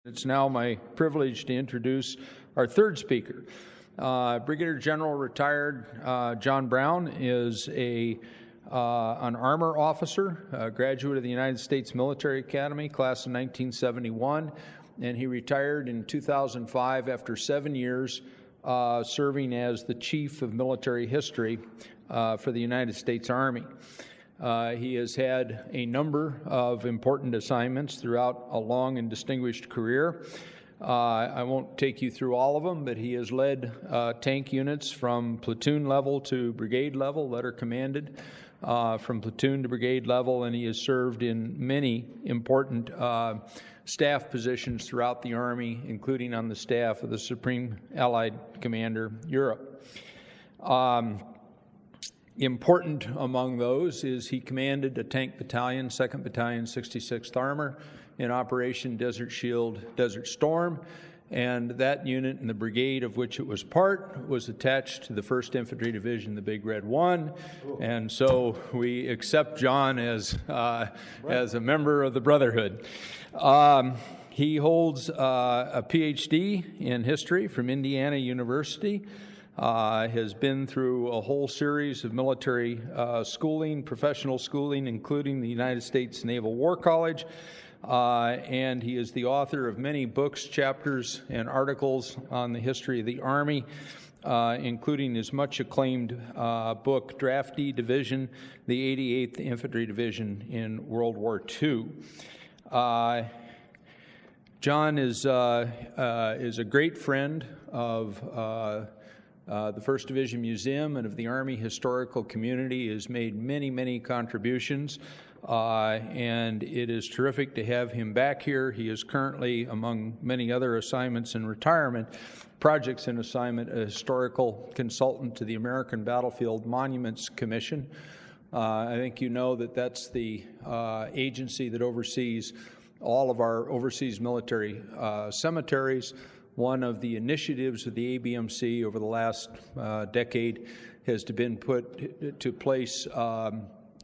It's now my privilege to introduce our third speaker. Brigadier General retired John Brown is an armor officer, a graduate of the United States Military Academy, class of 1971, and he retired in 2005 after 7 years serving as the Chief of Military History for the United States Army. He has had a number of important assignments throughout a long and distinguished career. I won't take you through all of them, but he has led tank units from platoon level to brigade level that are commanded, from platoon to brigade level, and he has served in many important staff positions throughout the Army, including on the staff of the Supreme Allied Commander, Europe. Important among those is he commanded a tank battalion, 2nd Battalion, 66th Armor, in Operation Desert Shield, Desert Storm, and that unit and the brigade of which it was part was attached to the 1st Infantry Division, the Big Red One, and so we accept John as a member of the Brotherhood. He holds a PhD in history from Indiana University. Has been through a whole series of military schooling, professional schooling, including the United States Naval War College, and he is the author of many books, chapters, and articles on the history of the Army, including his much acclaimed book, Draftee Division, the 88th Infantry Division in World War II. John is a great friend of the 1st Division Museum and of the Army historical community. Has made many, many contributions, and it is terrific to have him back here. He is currently, among many other assignments in retirement, projects in assignment, a historical consultant to the American Battlefield Monuments Commission. I think you know that that's the agency that oversees all of our overseas military cemeteries. One of the initiatives of the ABMC over the last decade has been put to place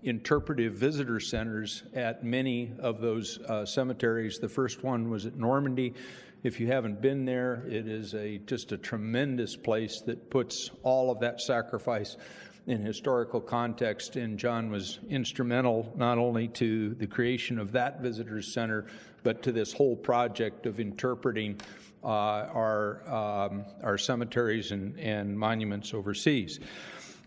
interpretive visitor centers at many of those cemeteries. The first one was at Normandy. If you haven't been there, it is just a tremendous place that puts all of that sacrifice in historical context, and John was instrumental not only to the creation of that visitors center, but to this whole project of interpreting our cemeteries and monuments overseas.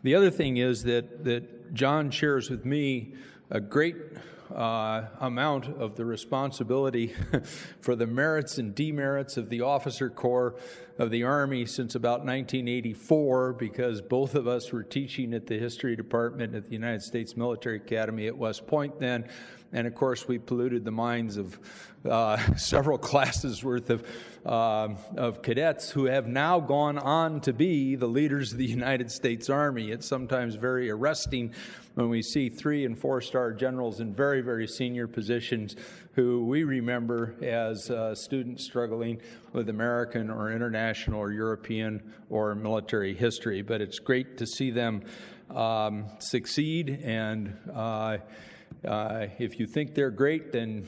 The other thing is that John shares with me a great amount of the responsibility for the merits and demerits of the officer corps of the Army since about 1984, because both of us were teaching at the History Department at the United States Military Academy at West Point then, and of course we polluted the minds of several classes worth of cadets who have now gone on to be the leaders of the United States Army. It's sometimes very arresting when we see 3- and 4-star generals in very, very senior positions who we remember as students struggling with American or international or European or military history. But it's great to see them succeed, and if you think they're great, then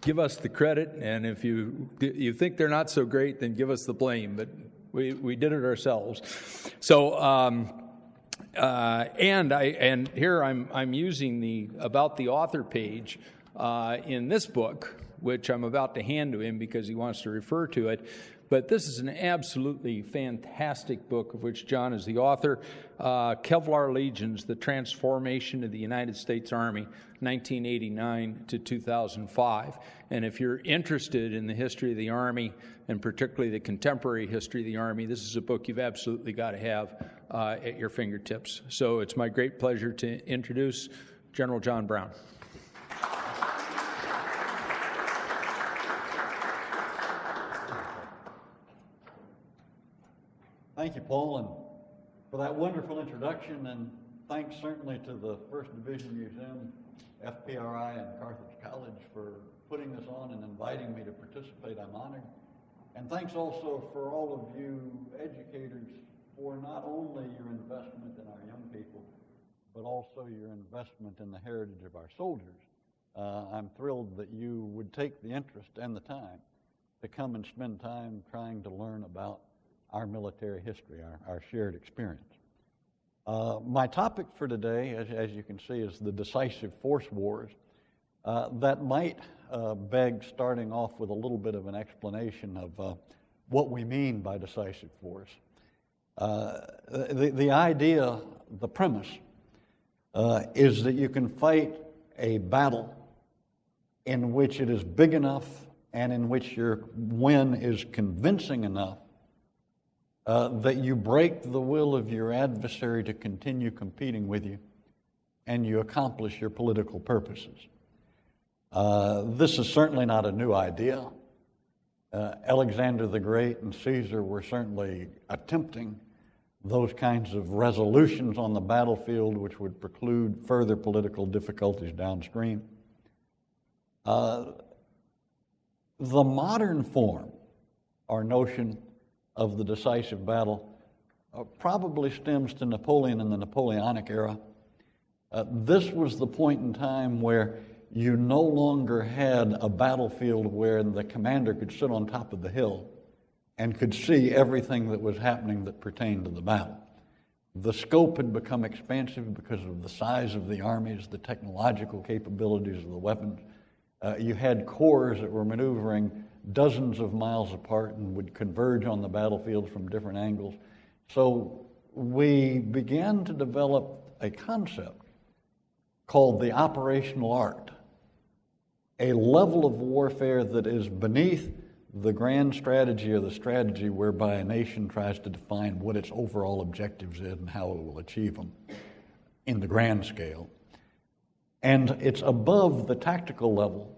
give us the credit, and if you think they're not so great, then give us the blame. But we did it ourselves. So, and here I'm using the About the Author page in this book, which I'm about to hand to him because he wants to refer to it. But this is an absolutely fantastic book of which John is the author, Kevlar Legions, The Transformation of the United States Army, 1989 to 2005. And if you're interested in the history of the Army, and particularly the contemporary history of the Army, this is a book you've absolutely got to have at your fingertips. So it's my great pleasure to introduce General John Brown. Thank you, Paul, and for that wonderful introduction, and thanks certainly to the 1st Division Museum, FPRI, and Carthage College for putting this on and inviting me to participate. I'm honored. And thanks also for all of you educators for not only your investment in our young people, but also your investment in the heritage of our soldiers. I'm thrilled that you would take the interest and the time to come and spend time trying to learn about our military history, our shared experience. My topic for today, as you can see, is the decisive force wars. That might beg starting off with a little bit of an explanation of what we mean by decisive force. The idea, the premise, is that you can fight a battle in which it is big enough and in which your win is convincing enough that you break the will of your adversary to continue competing with you and you accomplish your political purposes. This is certainly not a new idea. Alexander the Great and Caesar were certainly attempting those kinds of resolutions on the battlefield which would preclude further political difficulties downstream. The modern form or notion of the decisive battle probably stems to Napoleon in the Napoleonic era. This was the point in time where you no longer had a battlefield where the commander could sit on top of the hill and could see everything that was happening that pertained to the battle. The scope had become expansive because of the size of the armies, the technological capabilities of the weapons. You had corps that were maneuvering dozens of miles apart and would converge on the battlefield from different angles. So we began to develop a concept called the operational art, a level of warfare that is beneath the grand strategy or the strategy whereby a nation tries to define what its overall objectives is and how it will achieve them in the grand scale. And it's above the tactical level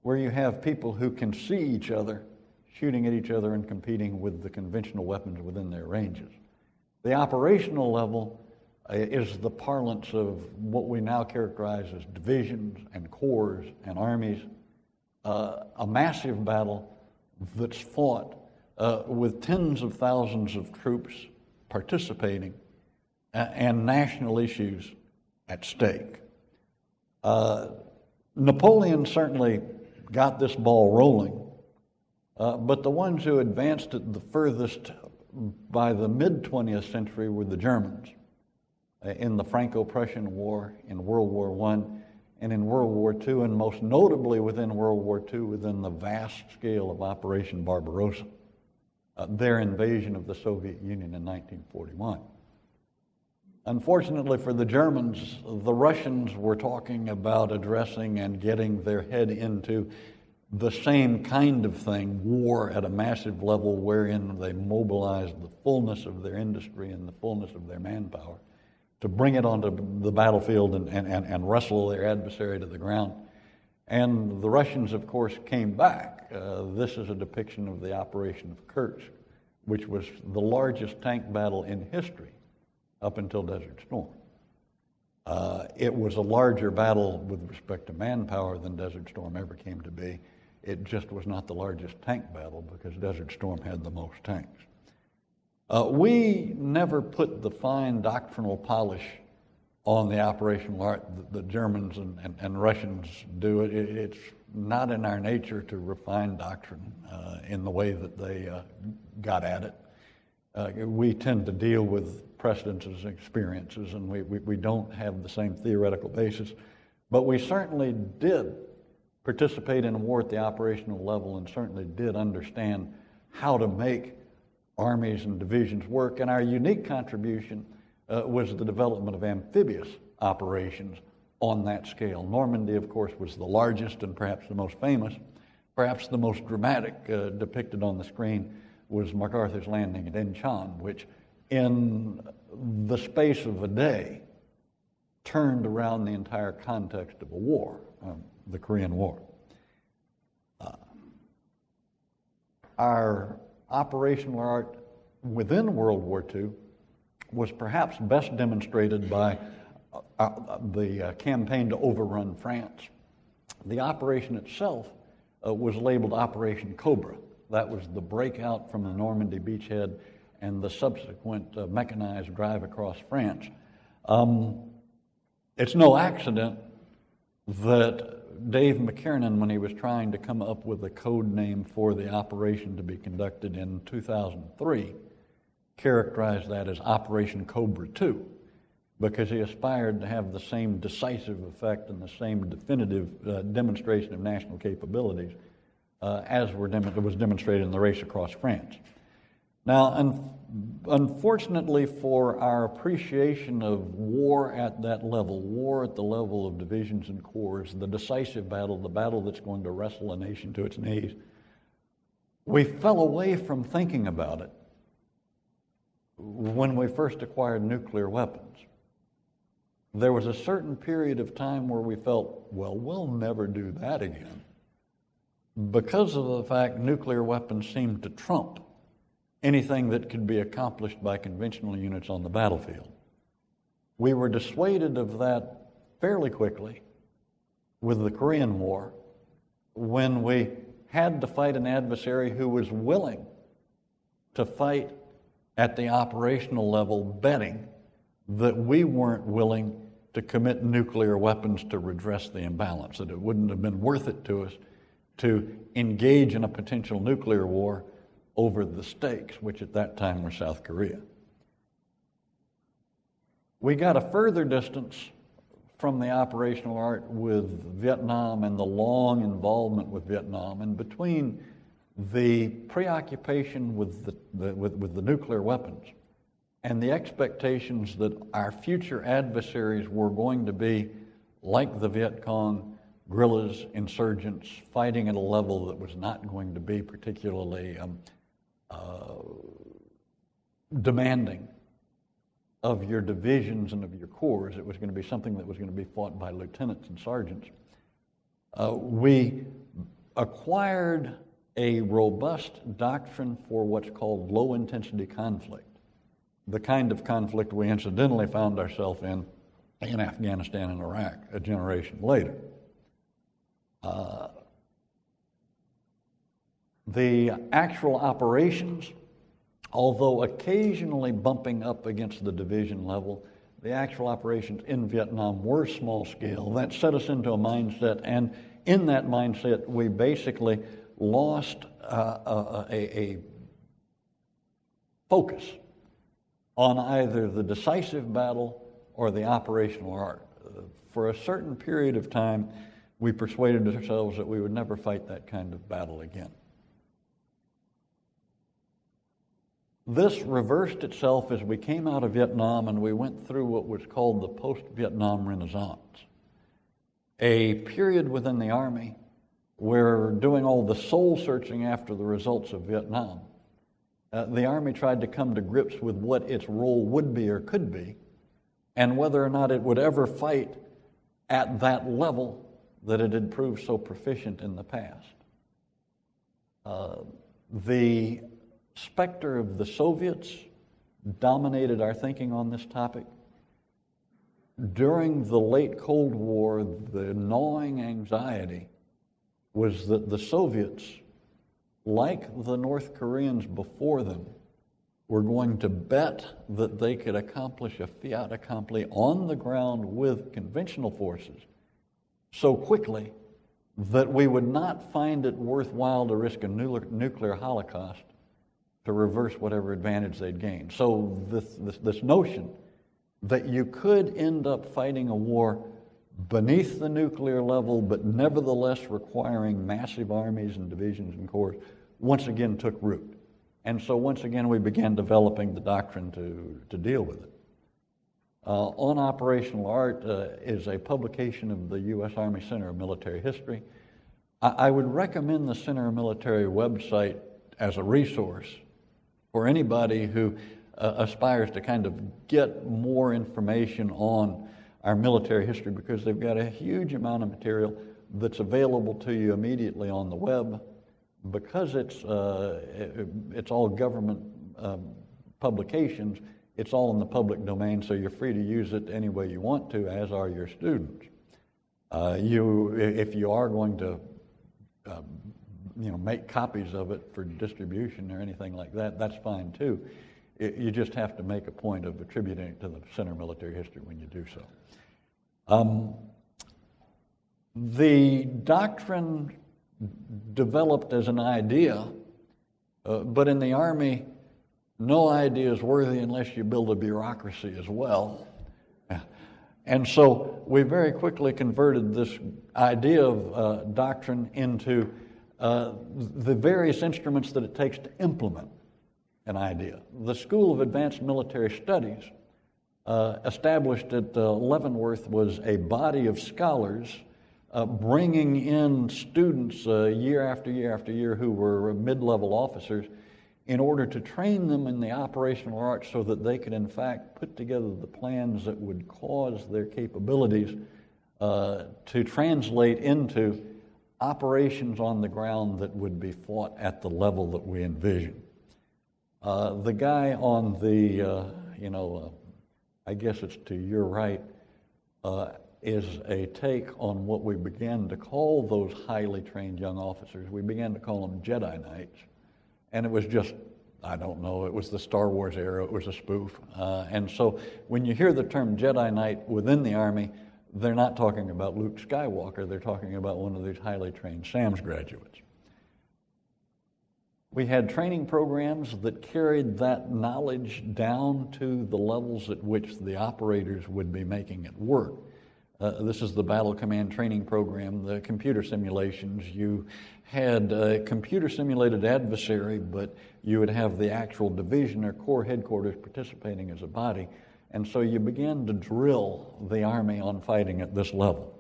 where you have people who can see each other, shooting at each other and competing with the conventional weapons within their ranges. The operational level is the parlance of what we now characterize as divisions and corps and armies, a massive battle that's fought with tens of thousands of troops participating and national issues at stake. Napoleon certainly got this ball rolling, but the ones who advanced it the furthest by the mid-20th century were the Germans in the Franco-Prussian War, in World War I, and in World War II, and most notably within World War II, within the vast scale of Operation Barbarossa, their invasion of the Soviet Union in 1941. Unfortunately for the Germans, the Russians were talking about addressing and getting their head into the same kind of thing, war at a massive level wherein they mobilized the fullness of their industry and the fullness of their manpower to bring it onto the battlefield and wrestle their adversary to the ground. And the Russians, of course, came back. This is a depiction of the Operation of Kursk, which was the largest tank battle in history up until Desert Storm. It was a larger battle with respect to manpower than Desert Storm ever came to be. It just was not the largest tank battle because Desert Storm had the most tanks. We never put the fine doctrinal polish on the operational art that the Germans and Russians do. It's not in our nature to refine doctrine in the way that they got at it. We tend to deal with precedences and experiences, and we don't have the same theoretical basis. But we certainly did participate in a war at the operational level and certainly did understand how to make armies and divisions work. And our unique contribution was the development of amphibious operations on that scale. Normandy, of course, was the largest and perhaps the most famous. Perhaps the most dramatic depicted on the screen was MacArthur's landing at Incheon, which in the space of a day turned around the entire context of a war, the Korean War. Our operational art within World War II was perhaps best demonstrated by the campaign to overrun France. The operation itself was labeled Operation Cobra. That was the breakout from the Normandy beachhead and the subsequent mechanized drive across France. It's no accident that Dave McKiernan, when he was trying to come up with a code name for the operation to be conducted in 2003, characterized that as Operation Cobra 2, because he aspired to have the same decisive effect and the same definitive demonstration of national capabilities as was demonstrated in the race across France. Now, unfortunately for our appreciation of war at that level, war at the level of divisions and corps, the decisive battle, the battle that's going to wrestle a nation to its knees, we fell away from thinking about it when we first acquired nuclear weapons. There was a certain period of time where we felt, well, we'll never do that again, because of the fact nuclear weapons seemed to trump anything that could be accomplished by conventional units on the battlefield. We were dissuaded of that fairly quickly with the Korean War, when we had to fight an adversary who was willing to fight at the operational level, betting that we weren't willing to commit nuclear weapons to redress the imbalance, that it wouldn't have been worth it to us to engage in a potential nuclear war over the stakes, which at that time were South Korea. We got a further distance from the operational art with Vietnam and the long involvement with Vietnam, and between the preoccupation with the nuclear weapons and the expectations that our future adversaries were going to be like the Viet Cong, guerrillas, insurgents, fighting at a level that was not going to be particularly demanding of your divisions and of your corps. It was going to be something that was going to be fought by lieutenants and sergeants. We acquired a robust doctrine for what's called low-intensity conflict, the kind of conflict we incidentally found ourselves in Afghanistan and Iraq a generation later. The actual operations, although occasionally bumping up against the division level, the actual operations in Vietnam were small scale. That set us into a mindset, and in that mindset, we basically lost a focus on either the decisive battle or the operational art. For a certain period of time, we persuaded ourselves that we would never fight that kind of battle again. This reversed itself as we came out of Vietnam and we went through what was called the post-Vietnam Renaissance, a period within the Army where, doing all the soul searching after the results of Vietnam, the Army tried to come to grips with what its role would be or could be, and whether or not it would ever fight at that level that it had proved so proficient in the past. The specter of the Soviets dominated our thinking on this topic. During the late Cold War, the gnawing anxiety was that the Soviets, like the North Koreans before them, were going to bet that they could accomplish a fait accompli on the ground with conventional forces so quickly that we would not find it worthwhile to risk a nuclear holocaust to reverse whatever advantage they'd gained. So this notion that you could end up fighting a war beneath the nuclear level, but nevertheless requiring massive armies and divisions and corps, once again took root. And so once again we began developing the doctrine to deal with it. On Operational Art is a publication of the U.S. Army Center of Military History. I would recommend the Center of Military website as a resource for anybody who aspires to kind of get more information on our military history, because they've got a huge amount of material that's available to you immediately on the web. Because it's all government publications, it's all in the public domain, so you're free to use it any way you want to, as are your students. If you are going to make copies of it for distribution or anything like that, that's fine too. You just have to make a point of attributing it to the Center of Military History when you do so. The doctrine developed as an idea, but in the Army, no idea is worthy unless you build a bureaucracy as well. And so we very quickly converted this idea of doctrine into the various instruments that it takes to implement an idea. The School of Advanced Military Studies, established at Leavenworth, was a body of scholars bringing in students year after year after year who were mid-level officers in order to train them in the operational arts so that they could in fact put together the plans that would cause their capabilities to translate into operations on the ground that would be fought at the level that we envision. The guy on the, I guess it's to your right, is a take on what we began to call those highly trained young officers. We began to call them Jedi Knights. And it was just, I don't know, it was the Star Wars era, it was a spoof. And so when you hear the term Jedi Knight within the Army, they're not talking about Luke Skywalker, they're talking about one of these highly trained SAMS graduates. We had training programs that carried that knowledge down to the levels at which the operators would be making it work. This is the Battle Command Training Program, the computer simulations. You had a computer simulated adversary, but you would have the actual division or corps headquarters participating as a body. And so you began to drill the Army on fighting at this level.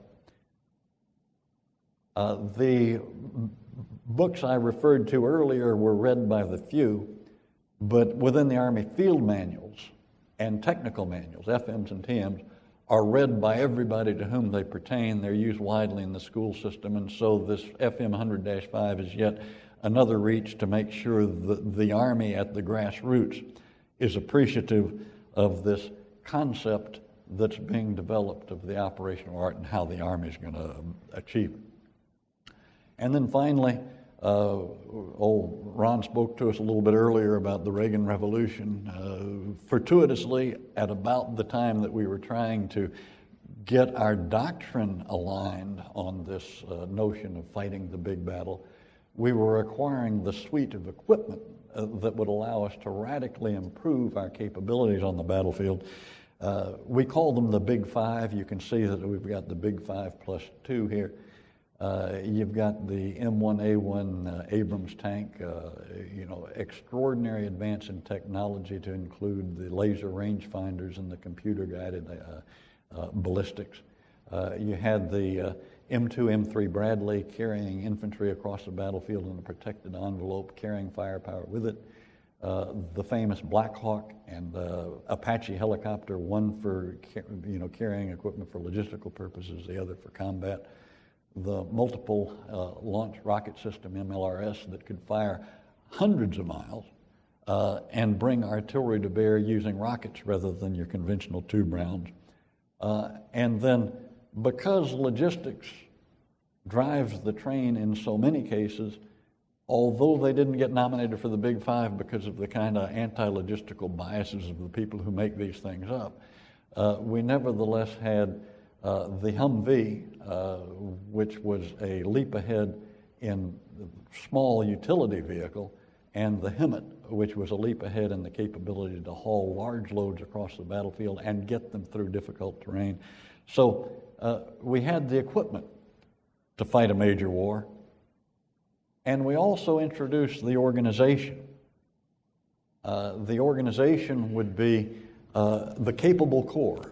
The books I referred to earlier were read by the few, but within the Army, field manuals and technical manuals, FMs and TMs, are read by everybody to whom they pertain. They're used widely in the school system, and so this FM 100-5 is yet another reach to make sure that the Army at the grassroots is appreciative of this concept that's being developed of the operational art and how the Army is going to achieve it. And then finally, Ron spoke to us a little bit earlier about the Reagan Revolution. Fortuitously, at about the time that we were trying to get our doctrine aligned on this notion of fighting the big battle, we were acquiring the suite of equipment that would allow us to radically improve our capabilities on the battlefield. We call them the Big Five. You can see that we've got the Big Five plus two here. You've got the M1A1 Abrams tank, extraordinary advance in technology to include the laser rangefinders and the computer-guided ballistics. You had the M2, M3 Bradley carrying infantry across the battlefield in a protected envelope, carrying firepower with it. The famous Black Hawk and Apache helicopter, one for carrying equipment for logistical purposes, the other for combat. The multiple launch rocket system, MLRS, that could fire hundreds of miles and bring artillery to bear using rockets rather than your conventional tube rounds. And then, because logistics drives the train in so many cases, although they didn't get nominated for the Big Five because of the kind of anti-logistical biases of the people who make these things up, we nevertheless had the Humvee, which was a leap ahead in small utility vehicle, and the Hemet, which was a leap ahead in the capability to haul large loads across the battlefield and get them through difficult terrain. So we had the equipment to fight a major war, and we also introduced the organization. The organization would be the capable corps.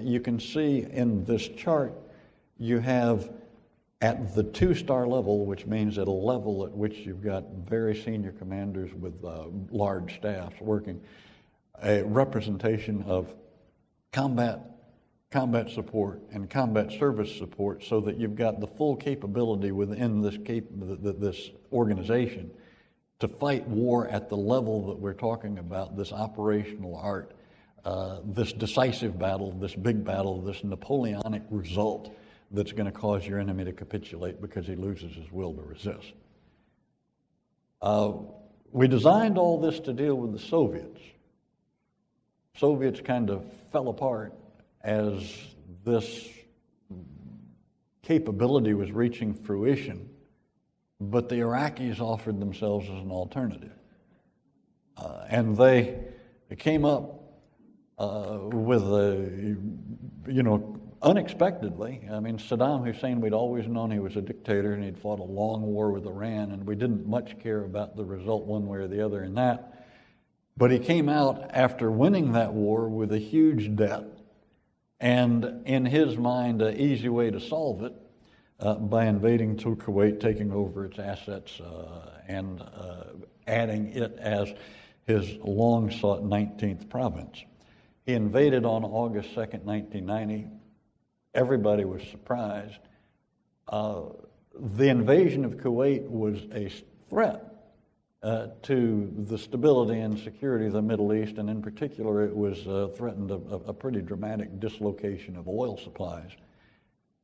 You can see in this chart, you have at the 2-star level, which means at a level at which you've got very senior commanders with large staffs working, a representation of combat support, and combat service support, so that you've got the full capability within this organization to fight war at the level that we're talking about, this operational art, this decisive battle, this big battle, this Napoleonic result that's going to cause your enemy to capitulate because he loses his will to resist. We designed all this to deal with the Soviets. Soviets kind of fell apart as this capability was reaching fruition, but the Iraqis offered themselves as an alternative. And they came up with unexpectedly. I mean, Saddam Hussein, we'd always known he was a dictator and he'd fought a long war with Iran, and we didn't much care about the result one way or the other in that. But he came out after winning that war with a huge debt, and in his mind, an easy way to solve it by invading to Kuwait, taking over its assets, and adding it as his long-sought 19th province. He invaded on August 2nd, 1990. Everybody was surprised. The invasion of Kuwait was a threat to the stability and security of the Middle East, and in particular, it was threatened a pretty dramatic dislocation of oil supplies.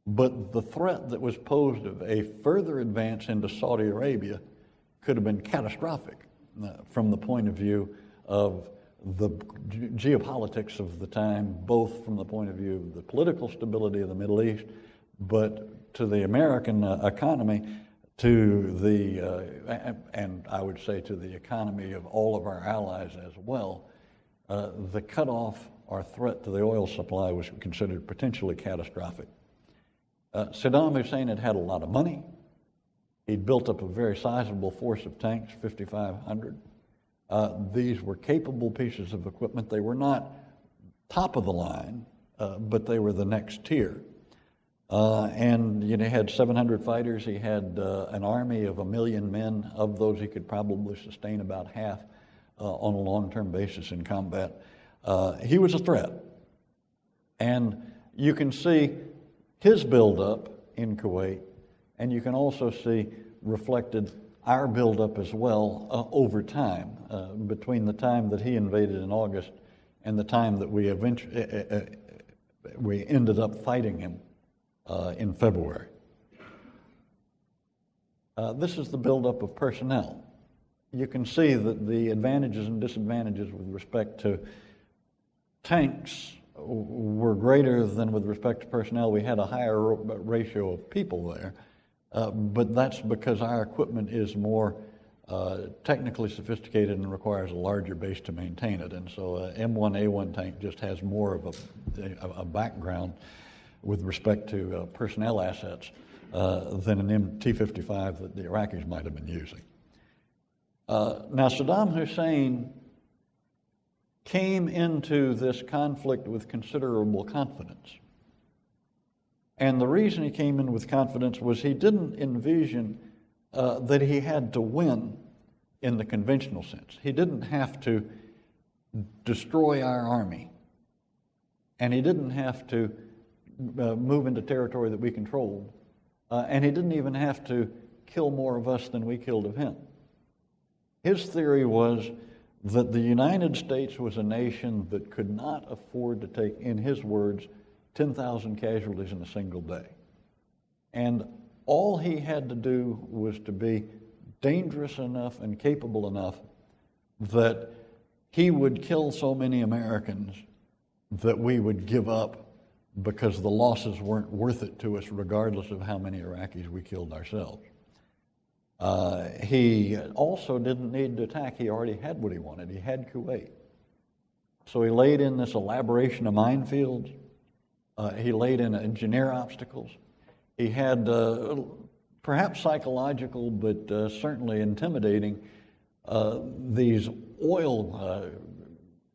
But the threat that was posed of a further advance into Saudi Arabia could have been catastrophic from the point of view of the geopolitics of the time, both from the point of view of the political stability of the Middle East, but to the American economy, to the, and I would say to the economy of all of our allies as well. The cutoff or threat to the oil supply was considered potentially catastrophic. Saddam Hussein had a lot of money. He'd built up a very sizable force of tanks, 5,500. These were capable pieces of equipment. They were not top of the line, but they were the next tier. And he had 700 fighters. He had an army of 1 million men. Of those, he could probably sustain about half on a long-term basis in combat. He was a threat. And you can see his buildup in Kuwait, and you can also see reflected our buildup as well over time, between the time that he invaded in August and the time that we ended up fighting him in February. This is the buildup of personnel. You can see that the advantages and disadvantages with respect to tanks were greater than with respect to personnel. We had a higher ratio of people there, but that's because our equipment is more technically sophisticated and requires a larger base to maintain it. And so an M1A1 tank just has more of a background with respect to personnel assets than an MT-55 that the Iraqis might have been using. Now, Saddam Hussein came into this conflict with considerable confidence. And the reason he came in with confidence was he didn't envision that he had to win in the conventional sense. He didn't have to destroy our army, and he didn't have to move into territory that we controlled, and he didn't even have to kill more of us than we killed of him. His theory was that the United States was a nation that could not afford to take, in his words, 10,000 casualties in a single day. And all he had to do was to be dangerous enough and capable enough that he would kill so many Americans that we would give up because the losses weren't worth it to us regardless of how many Iraqis we killed ourselves. He also didn't need to attack. He already had what he wanted. He had Kuwait. So he laid in this elaboration of minefields. He laid in engineer obstacles. He had perhaps psychological, but certainly intimidating, these oil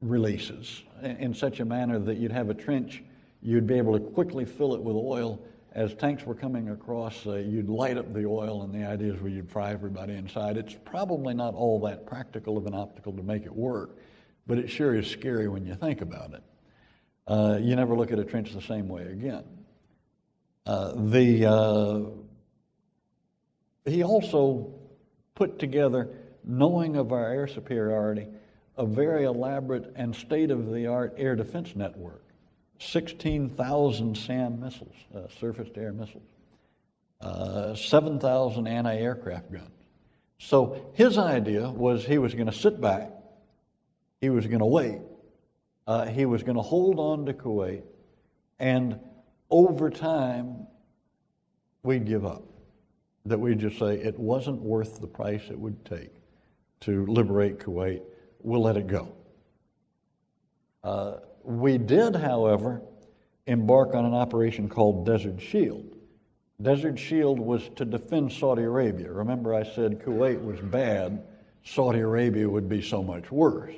releases in such a manner that you'd have a trench, you'd be able to quickly fill it with oil. As tanks were coming across, you'd light up the oil, and the idea is you'd fry everybody inside. It's probably not all that practical of an optical to make it work, but it sure is scary when you think about it. You never look at a trench the same way again. He also put together, knowing of our air superiority, a very elaborate and state-of-the-art air defense network. 16,000 SAM missiles, surface-to-air missiles, 7,000 anti-aircraft guns. So his idea was he was going to sit back, he was going to wait, he was going to hold on to Kuwait, and over time we'd give up. That we'd just say it wasn't worth the price it would take to liberate Kuwait. We'll let it go. We did, however, embark on an operation called Desert Shield. Desert Shield was to defend Saudi Arabia. Remember I said Kuwait was bad, Saudi Arabia would be so much worse.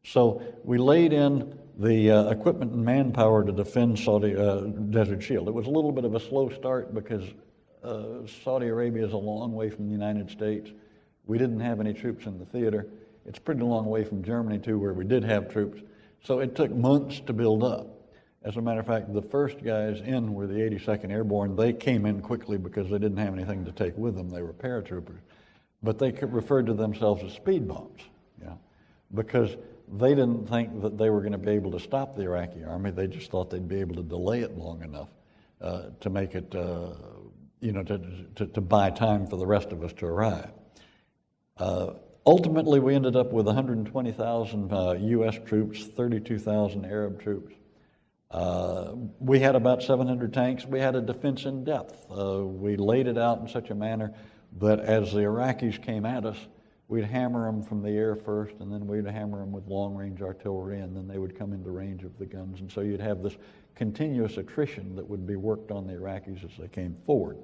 So we laid in the equipment and manpower to defend Desert Shield. It was a little bit of a slow start because Saudi Arabia is a long way from the United States. We didn't have any troops in the theater. It's a pretty long way from Germany too, where we did have troops. So it took months to build up. As a matter of fact, the first guys in were the 82nd Airborne. They came in quickly because they didn't have anything to take with them. They were paratroopers. But they referred to themselves as speed bumps, because they didn't think that they were going to be able to stop the Iraqi army. They just thought they'd be able to delay it long enough to make it, to buy time for the rest of us to arrive. Ultimately, we ended up with 120,000 U.S. troops, 32,000 Arab troops. We had about 700 tanks. We had a defense in depth. We laid it out in such a manner that as the Iraqis came at us, we'd hammer them from the air first, and then we'd hammer them with long-range artillery, and then they would come into range of the guns. And so you'd have this continuous attrition that would be worked on the Iraqis as they came forward.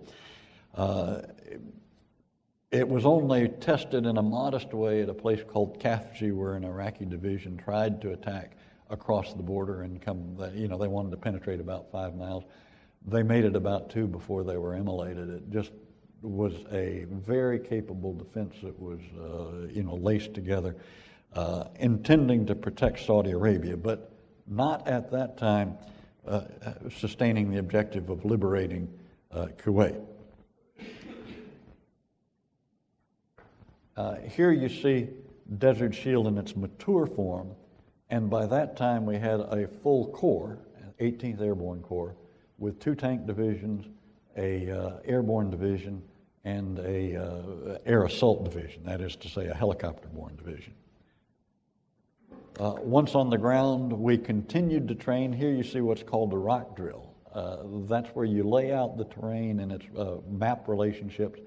It was only tested in a modest way at a place called Khafji, where an Iraqi division tried to attack across the border and they wanted to penetrate about 5 miles. They made it about 2 before they were immolated. It just was a very capable defense that was, laced together, intending to protect Saudi Arabia, but not at that time sustaining the objective of liberating Kuwait. Here you see Desert Shield in its mature form, and by that time we had a full corps, 18th Airborne Corps, with 2 tank divisions, a airborne division, and a air assault division, that is to say a helicopter-borne division. Once on the ground, we continued to train. Here you see what's called a rock drill. That's where you lay out the terrain and its map relationships,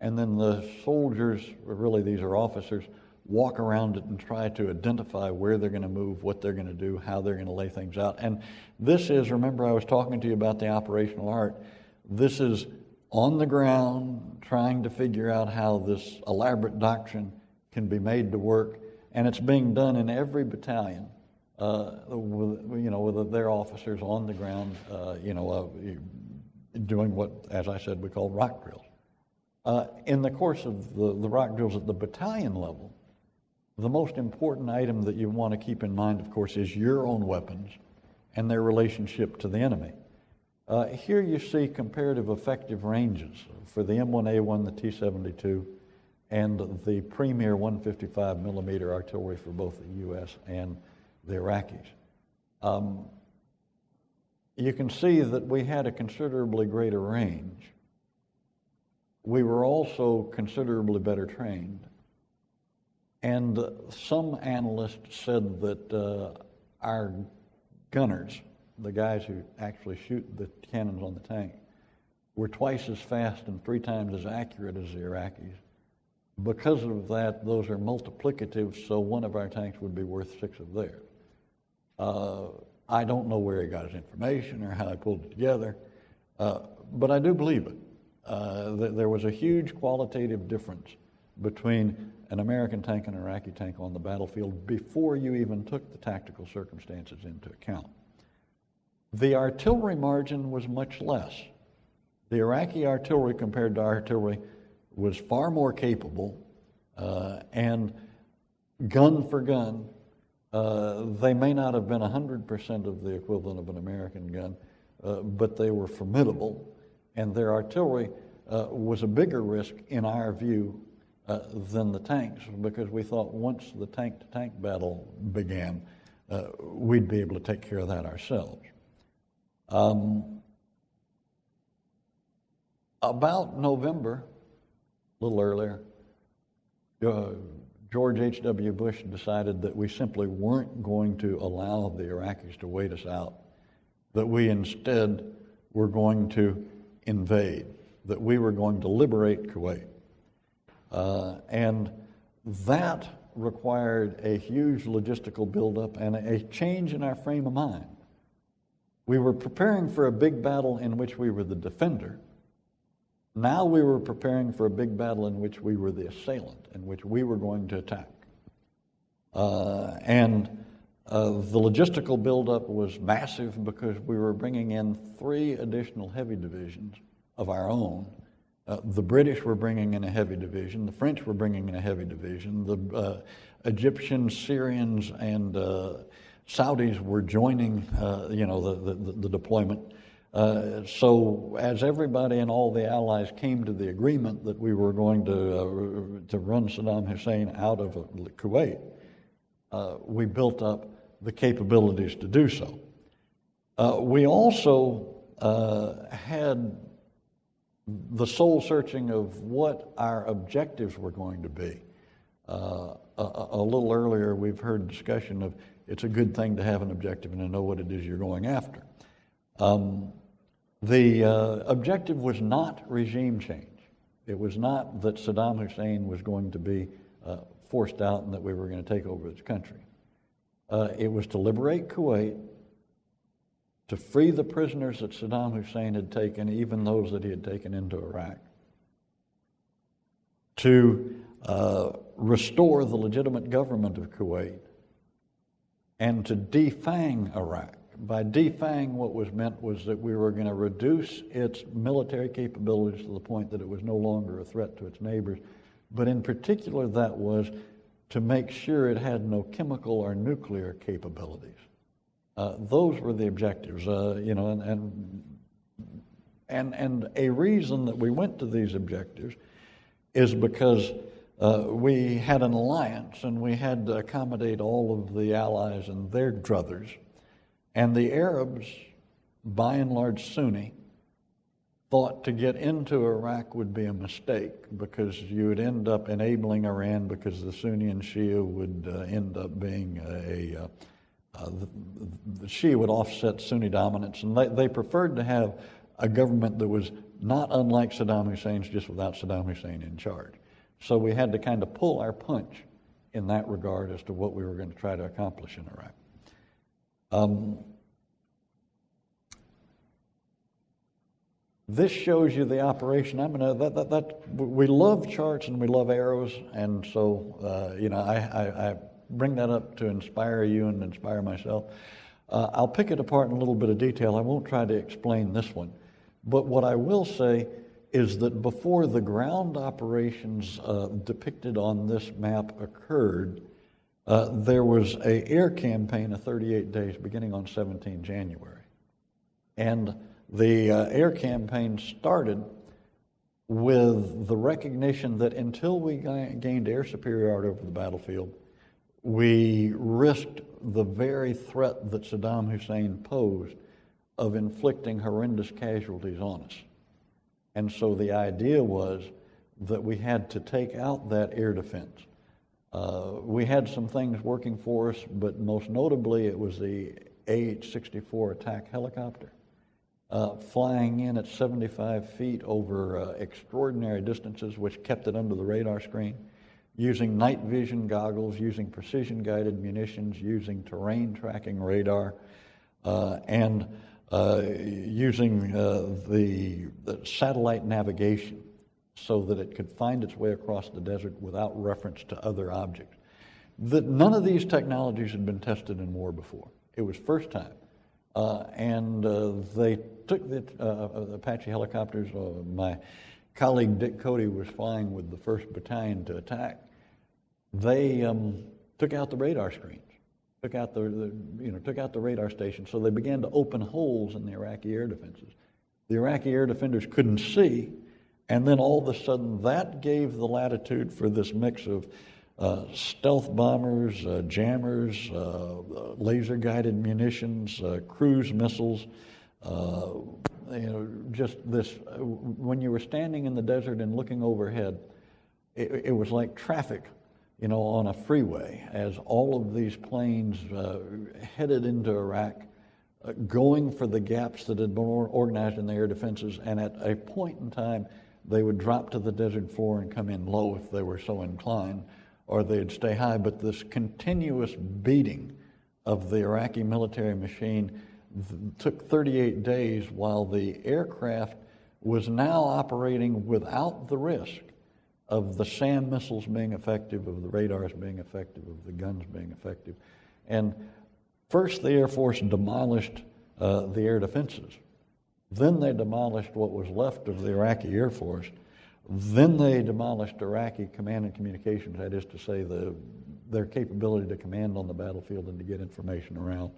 and then the soldiers, really these are officers, walk around it and try to identify where they're going to move, what they're going to do, how they're going to lay things out. And this is, remember I was talking to you about the operational art, this is on the ground trying to figure out how this elaborate doctrine can be made to work, and it's being done in every battalion with their officers on the ground, doing what, as I said, we call rock drills. In the course of the rock drills at the battalion level, the most important item that you want to keep in mind, of course, is your own weapons and their relationship to the enemy. Here you see comparative effective ranges for the M1A1, the T-72, and the premier 155 millimeter artillery for both the U.S. and the Iraqis. You can see that we had a considerably greater range. We were also considerably better trained. And some analysts said that our gunners, the guys who actually shoot the cannons on the tank, were twice as fast and 3 times as accurate as the Iraqis. Because of that, those are multiplicative, so one of our tanks would be worth 6 of theirs. I don't know where he got his information or how he pulled it together, but I do believe it. There was a huge qualitative difference between an American tank and an Iraqi tank on the battlefield before you even took the tactical circumstances into account. The artillery margin was much less. The Iraqi artillery compared to our artillery was far more capable, and gun for gun, they may not have been 100% of the equivalent of an American gun, but they were formidable, and their artillery was a bigger risk in our view than the tanks, because we thought once the tank-to-tank battle began, we'd be able to take care of that ourselves. About November, a little earlier, George H.W. Bush decided that we simply weren't going to allow the Iraqis to wait us out, that we instead were going to invade. that we were going to liberate Kuwait. And that required a huge logistical buildup and a change in our frame of mind. We were preparing for a big battle in which we were the defender. Now we were preparing for a big battle in which we were the assailant, in which we were going to attack. The logistical buildup was massive because we were bringing in 3 additional heavy divisions of our own. The British were bringing in a heavy division. The French were bringing in a heavy division. The Egyptians, Syrians, and Saudis were joining, the deployment. So as everybody and all the allies came to the agreement that we were going to run Saddam Hussein out of Kuwait, we built up the capabilities to do so. We also had the soul searching of what our objectives were going to be. A little earlier, we've heard discussion of it's a good thing to have an objective and to know what it is you're going after. The objective was not regime change. It was not that Saddam Hussein was going to be forced out and that we were going to take over his country. It was to liberate Kuwait, to free the prisoners that Saddam Hussein had taken, even those that he had taken into Iraq, to restore the legitimate government of Kuwait, and to defang Iraq. By defang, what was meant was that we were going to reduce its military capabilities to the point that it was no longer a threat to its neighbors, but in particular that was to make sure it had no chemical or nuclear capabilities. Those were the objectives, and a reason that we went to these objectives is because we had an alliance and we had to accommodate all of the allies and their druthers. And the Arabs, by and large Sunni, thought to get into Iraq would be a mistake because you would end up enabling Iran because the Sunni and Shia would end up being the Shia would offset Sunni dominance, and they preferred to have a government that was not unlike Saddam Hussein's, just without Saddam Hussein in charge. So we had to kind of pull our punch in that regard as to what we were going to try to accomplish in Iraq. This shows you the operation. We love charts and we love arrows, and so I bring that up to inspire you and inspire myself. I'll pick it apart in a little bit of detail. I won't try to explain this one, but what I will say is that before the ground operations depicted on this map occurred, there was an air campaign of 38 days beginning on 17 January. And the air campaign started with the recognition that until we gained air superiority over the battlefield, we risked the very threat that Saddam Hussein posed of inflicting horrendous casualties on us. And so the idea was that we had to take out that air defense. We had some things working for us, but most notably it was the AH-64 attack helicopter, flying in at 75 feet over extraordinary distances, which kept it under the radar screen, using night vision goggles, using precision-guided munitions, using terrain tracking radar, and using the satellite navigation so that it could find its way across the desert without reference to other objects. None of these technologies had been tested in war before. It was first time. And they took the Apache helicopters. My colleague Dick Cody was flying with the 1st Battalion to attack. They took out the radar screens, took out the radar station. So they began to open holes in the Iraqi air defenses. The Iraqi air defenders couldn't see, and then all of a sudden that gave the latitude for this mix of stealth bombers, jammers, laser-guided munitions, cruise missiles. Just this. When you were standing in the desert and looking overhead, it was like traffic, on a freeway as all of these planes headed into Iraq going for the gaps that had been organized in the air defenses, and at a point in time, they would drop to the desert floor and come in low if they were so inclined, or they'd stay high. But this continuous beating of the Iraqi military machine took 38 days, while the aircraft was now operating without the risk of the SAM missiles being effective, of the radars being effective, of the guns being effective. And first the Air Force demolished the air defenses. Then they demolished what was left of the Iraqi Air Force. Then they demolished Iraqi command and communications, that is to say their capability to command on the battlefield and to get information around.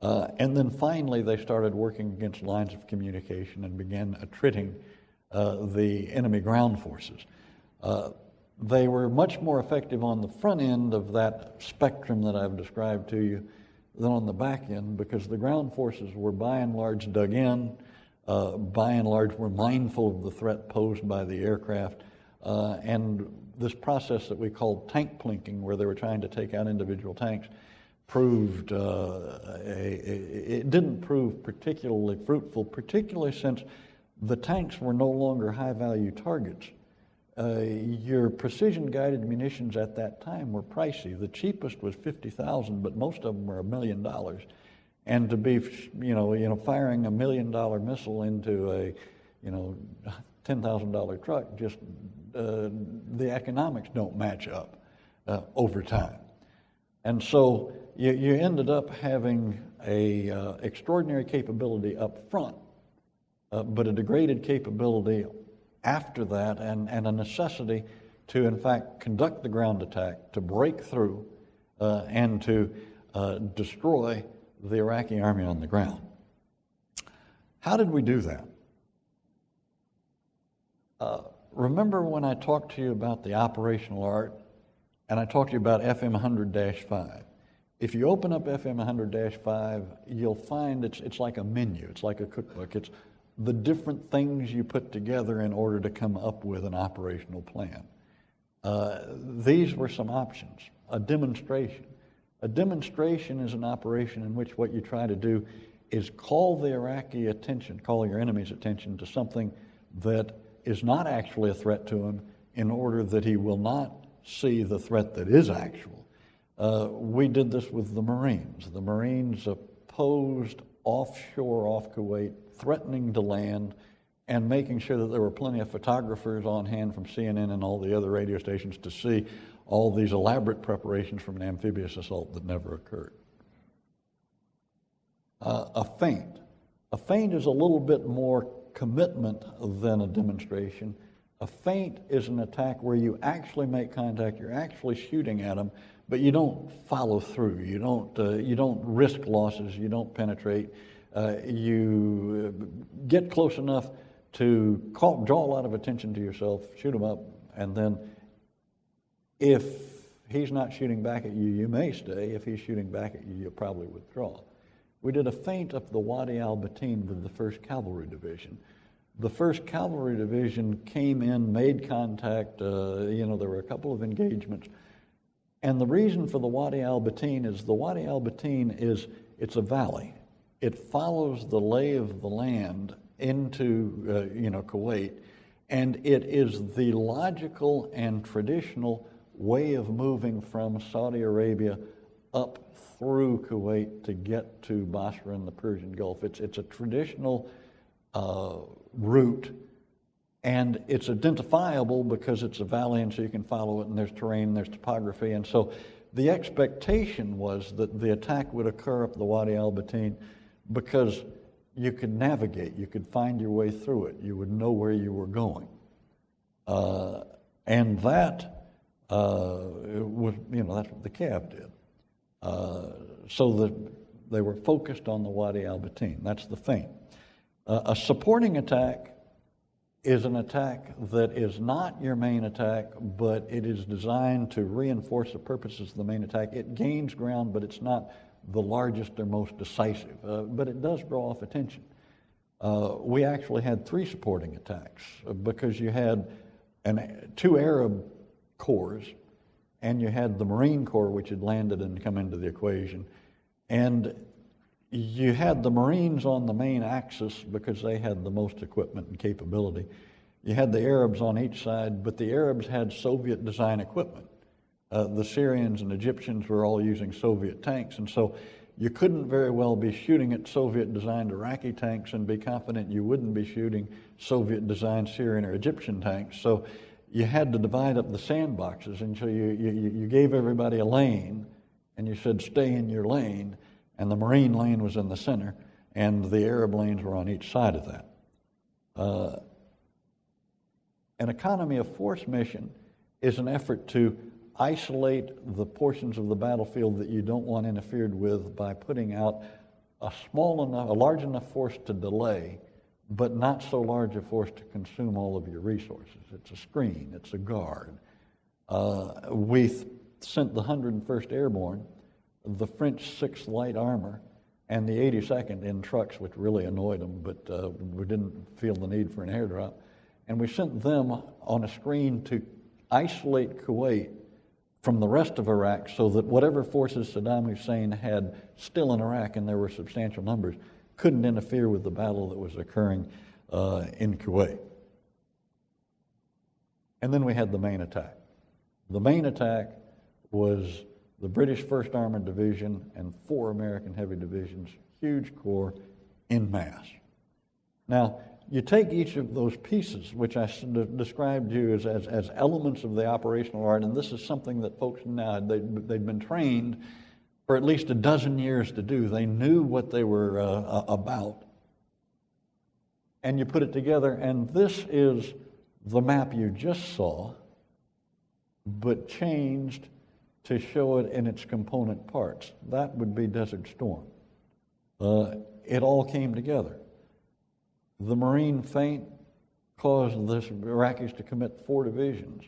And then finally they started working against lines of communication and began attriting the enemy ground forces. They were much more effective on the front end of that spectrum that I've described to you than on the back end, because the ground forces were by and large dug in, by and large were mindful of the threat posed by the aircraft, and this process that we called tank plinking, where they were trying to take out individual tanks, proved it didn't prove particularly fruitful, particularly since the tanks were no longer high-value targets. Your precision-guided munitions at that time were pricey. The cheapest was $50,000, but most of them were $1 million. And to be, firing $1 million missile into a, $10,000 truck, just the economics don't match up over time. And so you ended up having a extraordinary capability up front, but a degraded capability after that, and a necessity to, in fact, conduct the ground attack, to break through, and to destroy the Iraqi army on the ground. How did we do that? Remember when I talked to you about the operational art, and I talked to you about FM 100-5. If you open up FM 100-5, you'll find it's like a menu. It's like a cookbook. It's the different things you put together in order to come up with an operational plan. These were some options. A demonstration. A demonstration is an operation in which what you try to do is call the Iraqi attention, call your enemy's attention to something that is not actually a threat to him, in order that he will not see the threat that is actual. We did this with the Marines. The Marines posed offshore off Kuwait, threatening to land, and making sure that there were plenty of photographers on hand from CNN and all the other radio stations to see all these elaborate preparations from an amphibious assault that never occurred. A feint. A feint is a little bit more commitment than a demonstration. A feint is an attack where you actually make contact, you're actually shooting at them, but you don't follow through. You don't risk losses, you don't penetrate. You get close enough to draw a lot of attention to yourself, shoot him up, and then if he's not shooting back at you, you may stay. If he's shooting back at you, you'll probably withdraw. We did a feint up the Wadi al-Batin with the 1st Cavalry Division. The 1st Cavalry Division came in, made contact, there were a couple of engagements. And the reason for the Wadi al-Batin is the Wadi al-Batin it's a valley. It follows the lay of the land into, Kuwait, and it is the logical and traditional way of moving from Saudi Arabia up through Kuwait to get to Basra and the Persian Gulf. It's a traditional route, and it's identifiable because it's a valley, and so you can follow it, and there's terrain, there's topography, and so the expectation was that the attack would occur up the Wadi al-Batin because you could navigate, you could find your way through it, you would know where you were going. And that was, that's what the Cav did. So that they were focused on the Wadi al-Batin. That's the feint. A supporting attack is an attack that is not your main attack, but it is designed to reinforce the purposes of the main attack. It gains ground, but it's not the largest or most decisive, but it does draw off attention. We actually had 3 supporting attacks because you had 2 Arab corps, and you had the Marine Corps, which had landed and come into the equation. And you had the Marines on the main axis because they had the most equipment and capability. You had the Arabs on each side, but the Arabs had Soviet design equipment. The Syrians and Egyptians were all using Soviet tanks, and so you couldn't very well be shooting at Soviet-designed Iraqi tanks and be confident you wouldn't be shooting Soviet-designed Syrian or Egyptian tanks. So you had to divide up the sandboxes, and so you gave everybody a lane, and you said, stay in your lane, and the Marine lane was in the center, and the Arab lanes were on each side of that. An economy of force mission is an effort to isolate the portions of the battlefield that you don't want interfered with by putting out a large enough force to delay, but not so large a force to consume all of your resources. It's a screen, it's a guard. We sent the 101st Airborne, the French 6th Light Armor, and the 82nd in trucks, which really annoyed them, but we didn't feel the need for an airdrop. And we sent them on a screen to isolate Kuwait from the rest of Iraq so that whatever forces Saddam Hussein had still in Iraq, and there were substantial numbers, couldn't interfere with the battle that was occurring in Kuwait. And then we had the main attack. The main attack was the British 1st Armored Division and 4 American Heavy Divisions, huge corps, en masse. Now, you take each of those pieces, which I described to you as elements of the operational art, and this is something that folks now, they'd been trained for at least a dozen years to do. They knew what they were about. And you put it together, and this is the map you just saw, but changed to show it in its component parts. That would be Desert Storm. It all came together. The Marine feint caused the Iraqis to commit 4 divisions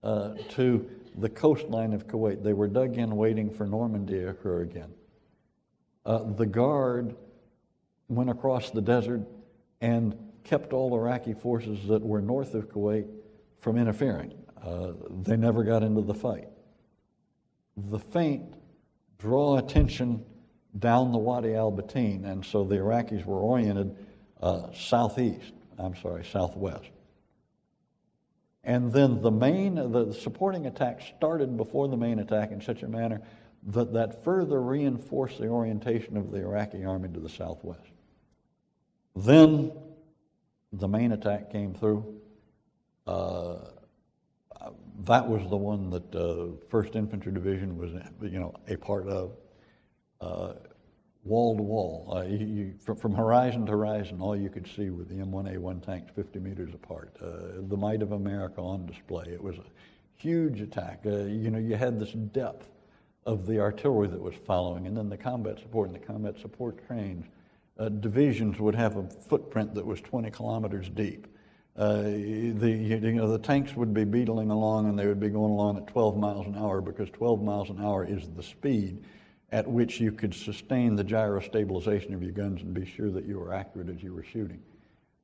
to the coastline of Kuwait. They were dug in waiting for Normandy to occur again. The Guard went across the desert and kept all Iraqi forces that were north of Kuwait from interfering. They never got into the fight. The feint draw attention down the Wadi al-Batin, and so the Iraqis were oriented southwest. And then the supporting attack started before the main attack in such a manner that further reinforced the orientation of the Iraqi army to the southwest. Then the main attack came through. That was the one that 1st Infantry Division was, a part of. Wall to wall, from horizon to horizon, all you could see were the M1A1 tanks 50 meters apart. The might of America on display. It was a huge attack. You had this depth of the artillery that was following, and then the combat support and the combat support trains. Divisions would have a footprint that was 20 kilometers deep. The tanks would be beetling along, and they would be going along at 12 miles an hour because 12 miles an hour is the speed at which you could sustain the gyro stabilization of your guns and be sure that you were accurate as you were shooting.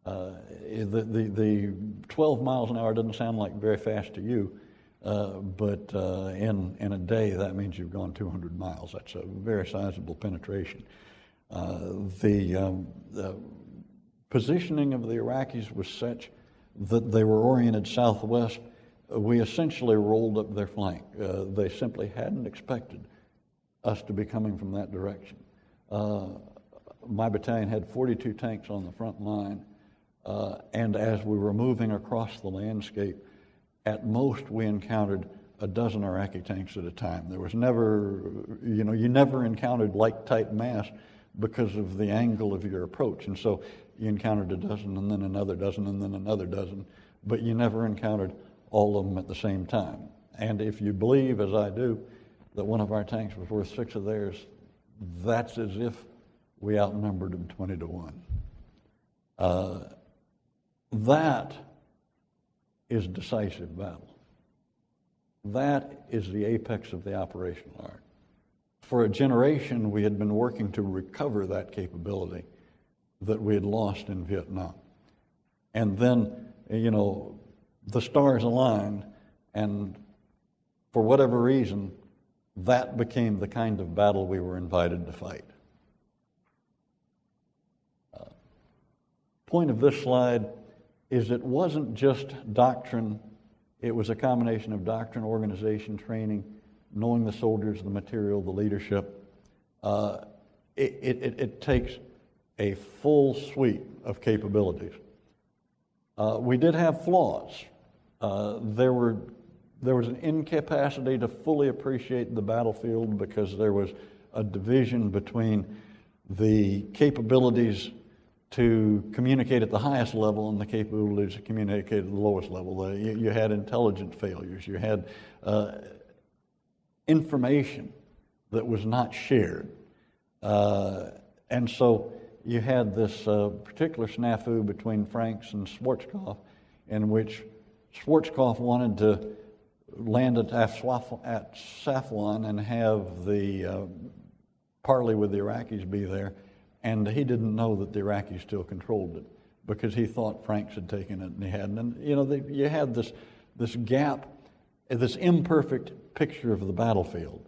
The 12 miles an hour doesn't sound like very fast to you, but in a day that means you've gone 200 miles. That's a very sizable penetration. The positioning of the Iraqis was such that they were oriented southwest. We essentially rolled up their flank. They simply hadn't expected us to be coming from that direction. My battalion had 42 tanks on the front line, and as we were moving across the landscape, at most we encountered a dozen Iraqi tanks at a time. There was never, you never encountered like-type mass because of the angle of your approach, and so you encountered a dozen and then another dozen and then another dozen, but you never encountered all of them at the same time. And if you believe, as I do, that one of our tanks was worth 6 of theirs, that's as if we outnumbered them 20 to 1. That is decisive battle. That is the apex of the operational art. For a generation, we had been working to recover that capability that we had lost in Vietnam. And then, the stars aligned, and for whatever reason, that became the kind of battle we were invited to fight. point of this slide is it wasn't just doctrine, it was a combination of doctrine, organization, training, knowing the soldiers, the material, the leadership. It takes a full suite of capabilities. We did have flaws. There was an incapacity to fully appreciate the battlefield because there was a division between the capabilities to communicate at the highest level and the capabilities to communicate at the lowest level. You had intelligence failures. You had information that was not shared. And so you had this particular snafu between Franks and Schwarzkopf, in which Schwarzkopf wanted to land at Safwan and have the parley with the Iraqis be there, and he didn't know that the Iraqis still controlled it because he thought Franks had taken it and he hadn't. And you had this gap, this imperfect picture of the battlefield.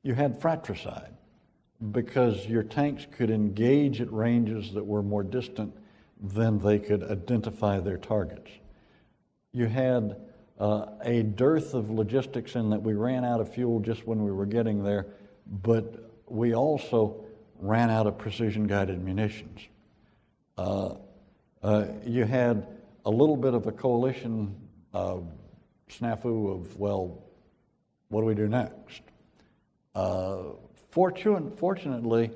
You had fratricide because your tanks could engage at ranges that were more distant than they could identify their targets. You had a dearth of logistics in that we ran out of fuel just when we were getting there, but we also ran out of precision-guided munitions. You had a little bit of a coalition snafu of, well, what do we do next? Fortunately,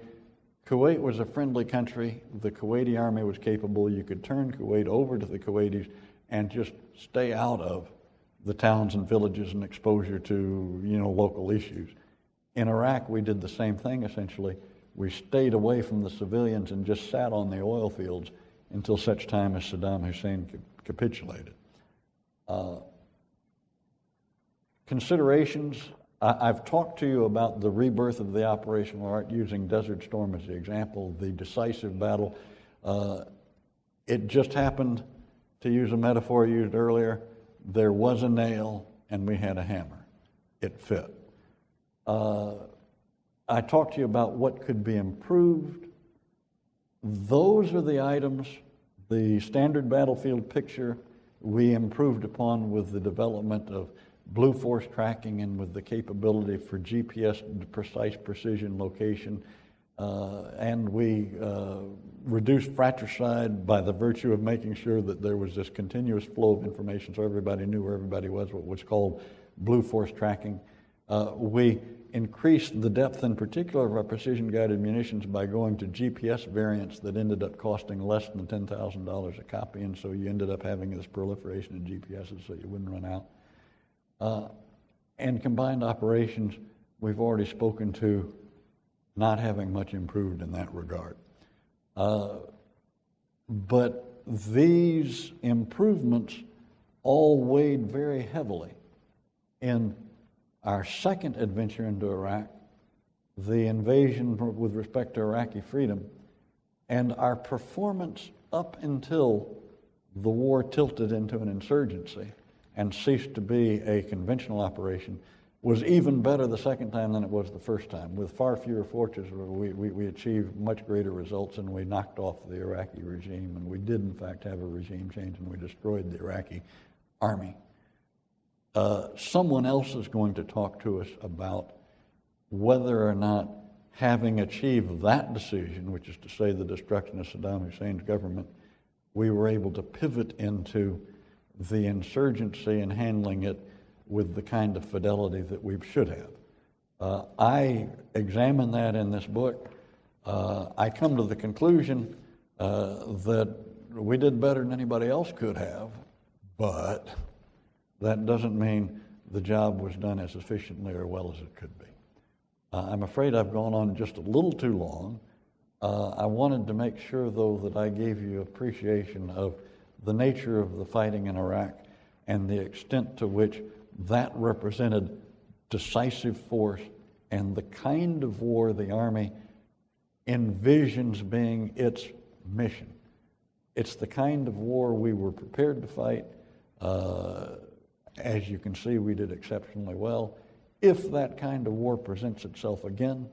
Kuwait was a friendly country. The Kuwaiti army was capable. You could turn Kuwait over to the Kuwaitis and just stay out of the towns and villages and exposure to, local issues. In Iraq, we did the same thing, essentially. We stayed away from the civilians and just sat on the oil fields until such time as Saddam Hussein capitulated. Considerations. I've talked to you about the rebirth of the operational art using Desert Storm as the example, the decisive battle. It just happened, to use a metaphor used earlier, there was a nail and we had a hammer. It fit. I talked to you about what could be improved. Those are the items, the standard battlefield picture we improved upon with the development of blue force tracking and with the capability for GPS precise precision location. And we reduced fratricide by the virtue of making sure that there was this continuous flow of information so everybody knew where everybody was, what was called blue force tracking. We increased the depth in particular of our precision-guided munitions by going to GPS variants that ended up costing less than $10,000 a copy, and so you ended up having this proliferation of GPSs so you wouldn't run out. And combined operations, we've already spoken to not having much improved in that regard. But these improvements all weighed very heavily in our second adventure into Iraq, the invasion with respect to Iraqi freedom, and our performance up until the war tilted into an insurgency and ceased to be a conventional operation was even better the second time than it was the first time. With far fewer forces, we achieved much greater results, and we knocked off the Iraqi regime, and we did in fact have a regime change, and we destroyed the Iraqi army. Someone else is going to talk to us about whether or not having achieved that decision, which is to say the destruction of Saddam Hussein's government, we were able to pivot into the insurgency and handling it with the kind of fidelity that we should have. I examine that in this book. I come to the conclusion that we did better than anybody else could have, but that doesn't mean the job was done as efficiently or well as it could be. I'm afraid I've gone on just a little too long. I wanted to make sure, though, that I gave you appreciation of the nature of the fighting in Iraq and the extent to which that represented decisive force and the kind of war the Army envisions being its mission. It's the kind of war we were prepared to fight. As you can see, we did exceptionally well. If that kind of war presents itself again,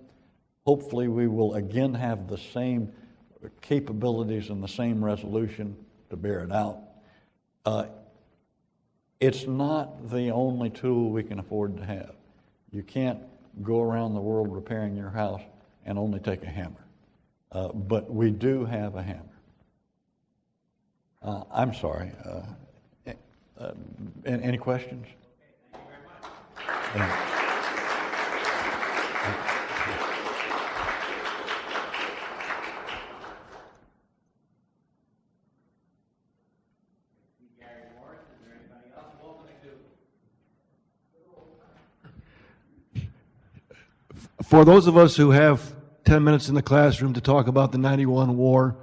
hopefully we will again have the same capabilities and the same resolution to bear it out. It's not the only tool we can afford to have. You can't go around the world repairing your house and only take a hammer. But we do have a hammer. I'm sorry. Any questions? Thank you very much. Yeah. For those of us who have 10 minutes in the classroom to talk about the 91 war,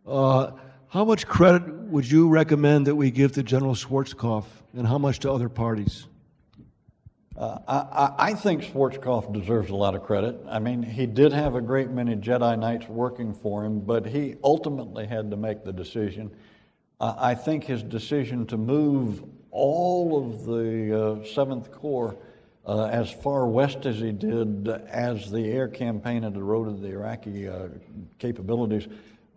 how much credit would you recommend that we give to General Schwarzkopf and how much to other parties? I think Schwarzkopf deserves a lot of credit. I mean, he did have a great many Jedi Knights working for him, but he ultimately had to make the decision. I think his decision to move all of the 7th Corps as far west as he did as the air campaign had eroded the Iraqi capabilities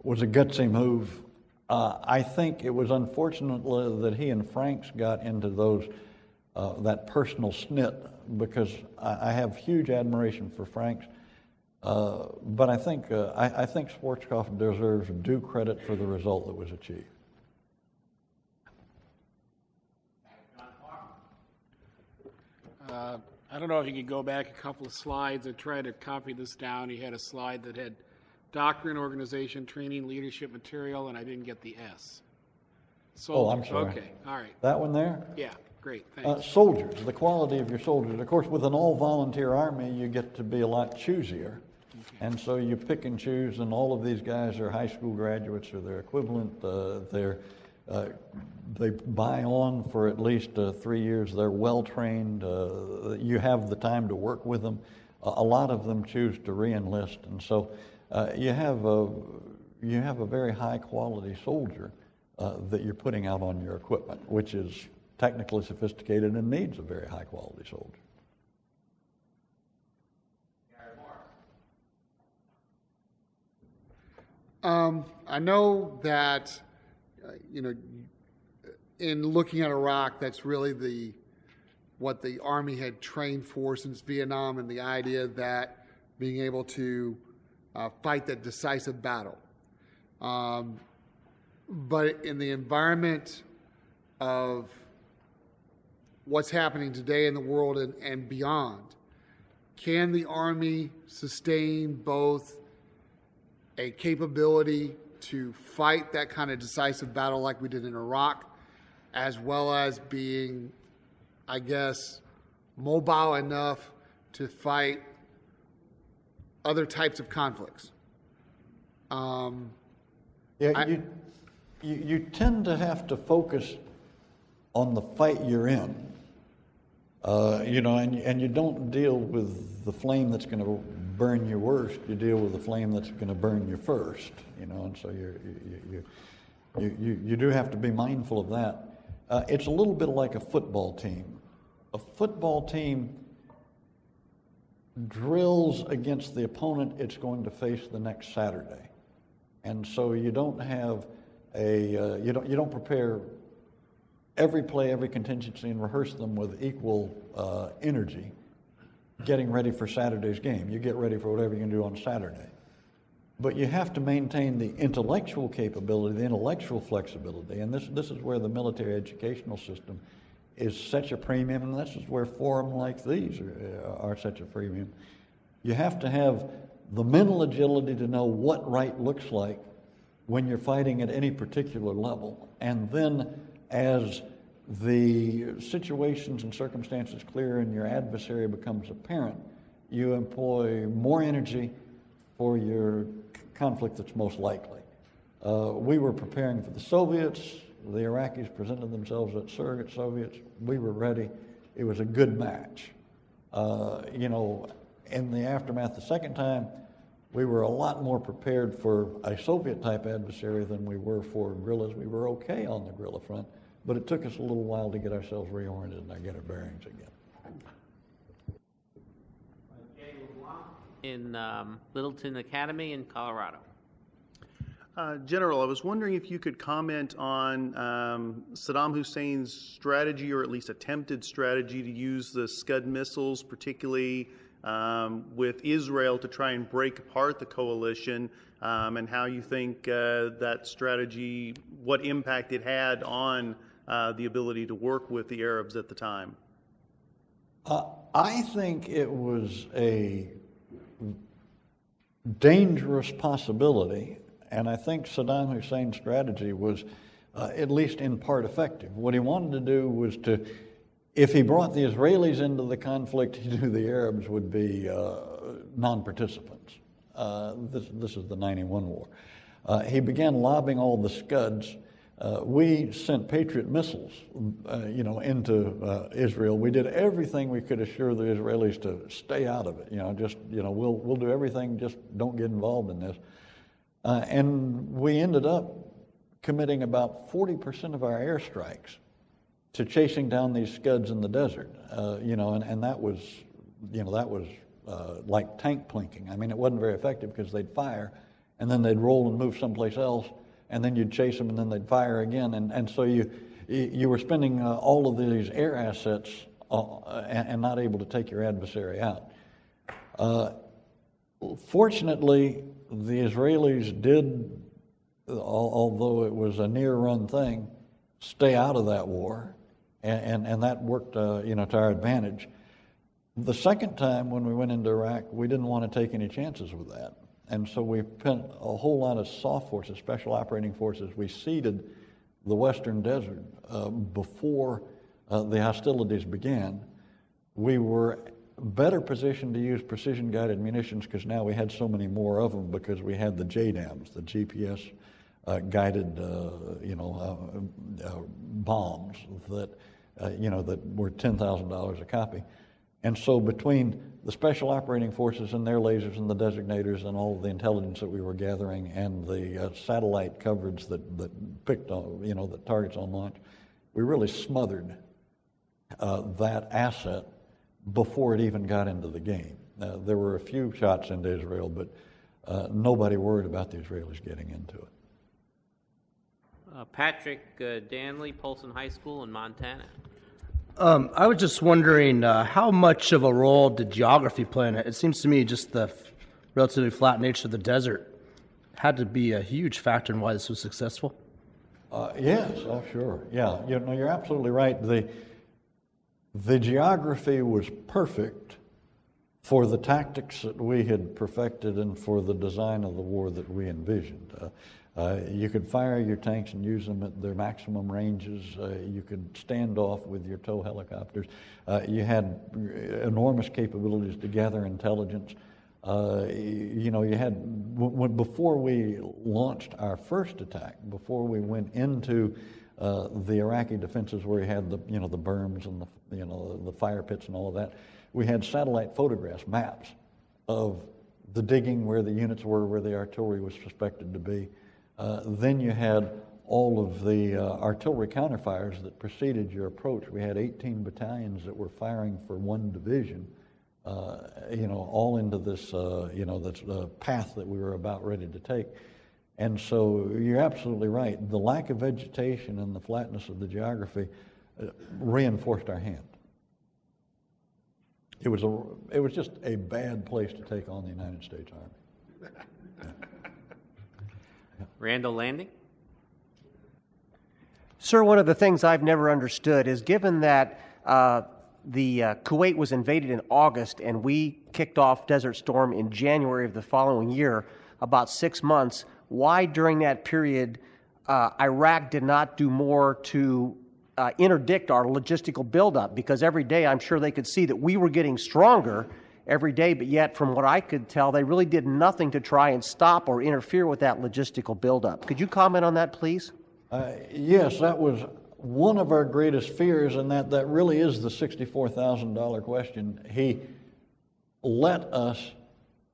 was a gutsy move. I think it was unfortunate that he and Franks got into that personal snit, because I have huge admiration for Franks, but I think Schwarzkopf deserves due credit for the result that was achieved. I don't know if you could go back a couple of slides. I tried to copy this down. You had a slide that had doctrine, organization, training, leadership material, and I didn't get the S. Oh, I'm sorry. Okay, all right. That one there? Yeah, great, thanks. Soldiers, the quality of your soldiers. Of course, with an all-volunteer army, you get to be a lot choosier. Okay. And so you pick and choose, and all of these guys are high school graduates or their equivalent. They buy on for at least 3 years. They're well-trained. You have the time to work with them. A lot of them choose to re-enlist, and so you have a very high-quality soldier that you're putting out on your equipment, which is technically sophisticated and needs a very high-quality soldier. I know that, in looking at Iraq, that's really what the Army had trained for since Vietnam, and the idea that being able to fight that decisive battle. But in the environment of what's happening today in the world and beyond, can the Army sustain both a capability to fight that kind of decisive battle like we did in Iraq, as well as being, I guess, mobile enough to fight other types of conflicts? You tend to have to focus on the fight you're in, and you don't deal with the flame that's going to burn you worst. You deal with the flame that's going to burn you first, and so you do have to be mindful of that. It's a little bit like a football team. A football team drills against the opponent it's going to face the next Saturday, and so you don't have you don't prepare every play, every contingency, and rehearse them with equal energy, getting ready for Saturday's game. You get ready for whatever you can do on Saturday. But you have to maintain the intellectual capability, the intellectual flexibility, and this is where the military educational system is such a premium, and this is where forums like these are such a premium. You have to have the mental agility to know what right looks like when you're fighting at any particular level, and then as the situations and circumstances clear and your adversary becomes apparent, you employ more energy for your conflict that's most likely. We were preparing for the Soviets. The Iraqis presented themselves as surrogate Soviets. We were ready. It was a good match. In the aftermath the second time, we were a lot more prepared for a Soviet-type adversary than we were for guerrillas. We were okay on the guerrilla front, but it took us a little while to get ourselves reoriented and get our bearings again. In Littleton Academy in Colorado. General, I was wondering if you could comment on Saddam Hussein's strategy, or at least attempted strategy, to use the Scud missiles, particularly with Israel, to try and break apart the coalition, and how you think that strategy, what impact it had on the ability to work with the Arabs at the time. I think it was a dangerous possibility, and I think Saddam Hussein's strategy was at least in part effective. What he wanted to do was to, if he brought the Israelis into the conflict, he knew the Arabs would be non-participants. This is the 91 war. He began lobbing all the Scuds. We sent Patriot missiles, into Israel. We did everything we could assure the Israelis to stay out of it. We'll do everything, just don't get involved in this. And we ended up committing about 40% of our airstrikes to chasing down these Scuds in the desert. And that was like tank plinking. I mean, it wasn't very effective because they'd fire, and then they'd roll and move someplace else, and then you'd chase them, and then they'd fire again. And so you were spending all of these air assets and not able to take your adversary out. Fortunately, the Israelis did, although it was a near-run thing, stay out of that war, and that worked, to our advantage. The second time when we went into Iraq, we didn't want to take any chances with that. And so we spent a whole lot of soft forces, special operating forces. We seeded the western desert before the hostilities began. We were better positioned to use precision-guided munitions because now we had so many more of them, because we had the JDAMs, the GPS guided, bombs that were $10,000 a copy. And so between the special operating forces and their lasers and the designators and all of the intelligence that we were gathering and the satellite coverage that picked on, the targets on launch, we really smothered that asset before it even got into the game. There were a few shots into Israel, but nobody worried about the Israelis getting into it. Patrick Danley, Polson High School in Montana. I was just wondering how much of a role did geography play in it? It seems to me just the relatively flat nature of the desert had to be a huge factor in why this was successful. Yes, sure. Yeah, you're absolutely right. The geography was perfect for the tactics that we had perfected and for the design of the war that we envisioned. You could fire your tanks and use them at their maximum ranges. You could stand off with your tow helicopters. You had enormous capabilities to gather intelligence. You had, before we launched our first attack, before we went into the Iraqi defenses where you had the berms and the fire pits and all of that, we had satellite photographs, maps of the digging, where the units were, where the artillery was suspected to be. Then you had all of the artillery counterfires that preceded your approach. We had 18 battalions that were firing for one division, all into this, this path that we were about ready to take. And so you're absolutely right. The lack of vegetation and the flatness of the geography reinforced our hand. It was just a bad place to take on the United States Army. Randall Landing. Sir, one of the things I've never understood is, given that the Kuwait was invaded in August and we kicked off Desert Storm in January of the following year, about 6 months, why during that period Iraq did not do more to interdict our logistical buildup? Because every day I'm sure they could see that we were getting stronger every day, but yet from what I could tell, they really did nothing to try and stop or interfere with that logistical buildup. Could you comment on that, please? Yes, that was one of our greatest fears, and that really is the $64,000 question. He let us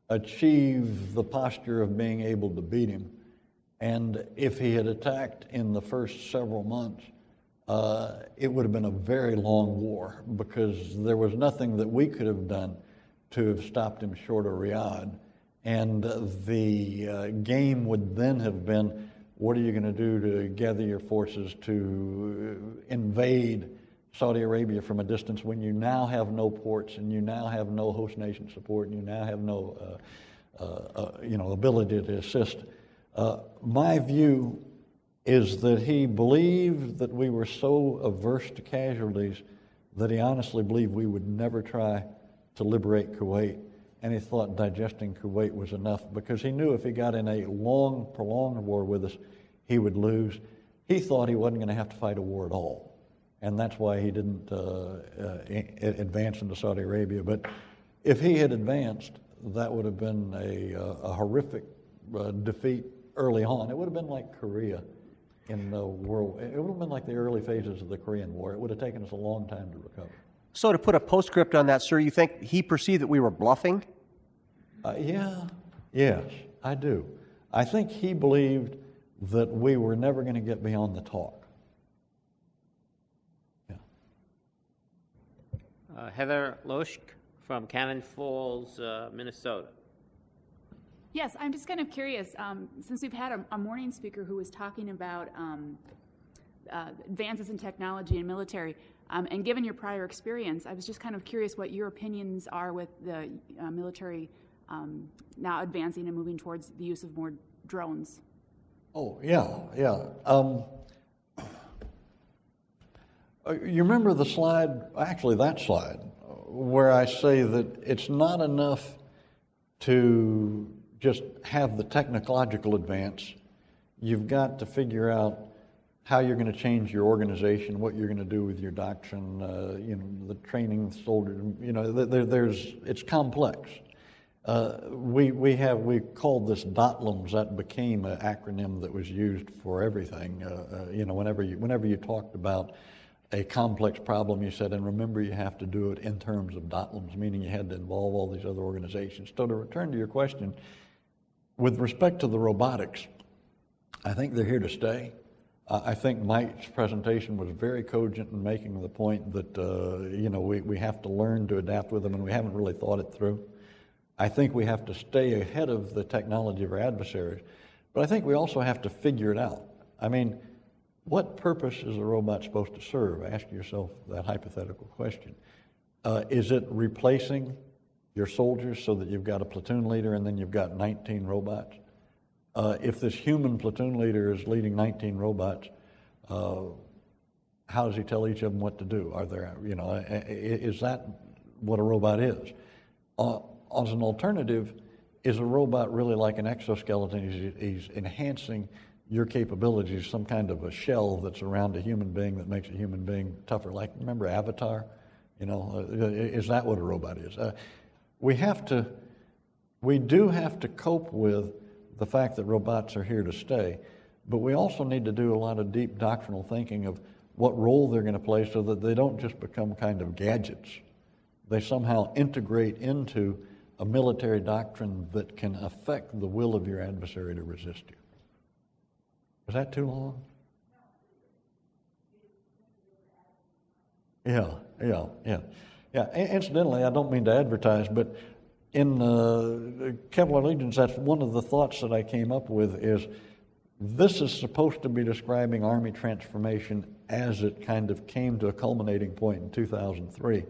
achieve the posture of being able to beat him, and if he had attacked in the first several months, it would have been a very long war, because there was nothing that we could have done to have stopped him short of Riyadh. And the game would then have been, what are you going to do to gather your forces to invade Saudi Arabia from a distance when you now have no ports and you now have no host nation support and you now have no ability to assist? My view is that he believed that we were so averse to casualties that he honestly believed we would never try to liberate Kuwait. And he thought digesting Kuwait was enough because he knew if he got in a long, prolonged war with us, he would lose. He thought he wasn't going to have to fight a war at all. And that's why he didn't advance into Saudi Arabia. But if he had advanced, that would have been a horrific defeat early on. It would have been like Korea in the world. It would have been like the early phases of the Korean War. It would have taken us a long time to recover. So to put a postscript on that, sir, you think he perceived that we were bluffing? Yes, I do. I think he believed that we were never going to get beyond the talk. Yeah. Heather Loesch from Cannon Falls, Minnesota. Yes, I'm just kind of curious, since we've had a morning speaker who was talking about advances in technology and military, and given your prior experience, I was just kind of curious what your opinions are with the military now advancing and moving towards the use of more drones. Oh, yeah. You remember the slide, actually that slide, where I say that it's not enough to just have the technological advance. You've got to figure out how you're going to change your organization, what you're going to do with your doctrine, the training the soldiers. It's complex. We called this DOTLMs. That became an acronym that was used for everything. Whenever you talked about a complex problem, you said, and remember, you have to do it in terms of DOTLMs, meaning you had to involve all these other organizations. So to return to your question, with respect to the robotics, I think they're here to stay. I think Mike's presentation was very cogent in making the point that we have to learn to adapt with them, and we haven't really thought it through. I think we have to stay ahead of the technology of our adversaries, but I think we also have to figure it out. I mean, what purpose is a robot supposed to serve? Ask yourself that hypothetical question. Is it replacing your soldiers so that you've got a platoon leader and then you've got 19 robots? If this human platoon leader is leading 19 robots, how does he tell each of them what to do? Is that what a robot is? As an alternative, is a robot really like an exoskeleton? He's enhancing your capabilities, some kind of a shell that's around a human being that makes a human being tougher. Like, remember Avatar? Is that what a robot is? We do have to cope with the fact that robots are here to stay, but we also need to do a lot of deep doctrinal thinking of what role they're going to play so that they don't just become kind of gadgets. They somehow integrate into a military doctrine that can affect the will of your adversary to resist you. Was that too long? Yeah. Incidentally, I don't mean to advertise, but in Kevlar Legions, that's one of the thoughts that I came up with is this is supposed to be describing Army transformation as it kind of came to a culminating point in 2003.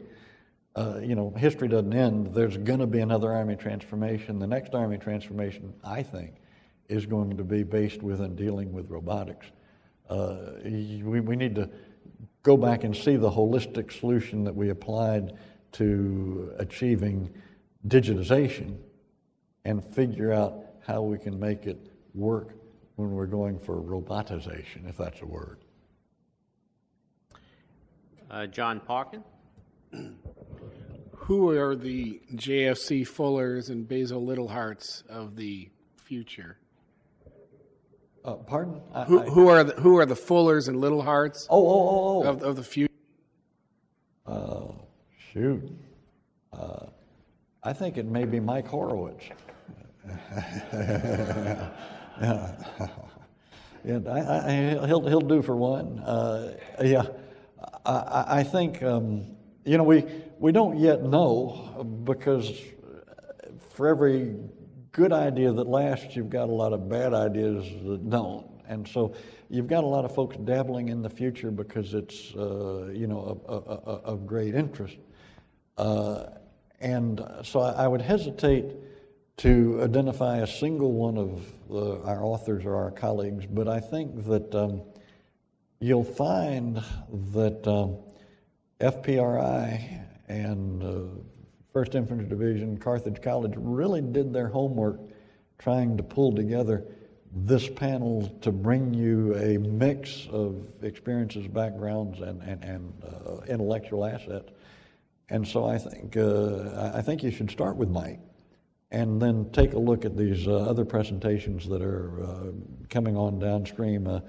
History doesn't end. There's going to be another Army transformation. The next Army transformation, I think, is going to be based with and dealing with robotics. We need to go back and see the holistic solution that we applied to achieving digitization and figure out how we can make it work when we're going for robotization, if that's a word. John Parkin. Who are the JFC Fullers and Basil Littlehearts of the future? Pardon? Who are the Fullers and Littlehearts of the future? Shoot. I think it may be Mike Horowitz. He'll do for one. I think we don't yet know because for every good idea that lasts, you've got a lot of bad ideas that don't. And so you've got a lot of folks dabbling in the future because it's, of great interest. And so I would hesitate to identify a single one of our authors or our colleagues, but I think that you'll find that FPRI and 1st Infantry Division, Carthage College really did their homework trying to pull together this panel to bring you a mix of experiences, backgrounds, and intellectual assets. And so I think you should start with Mike, and then take a look at these other presentations that are coming on downstream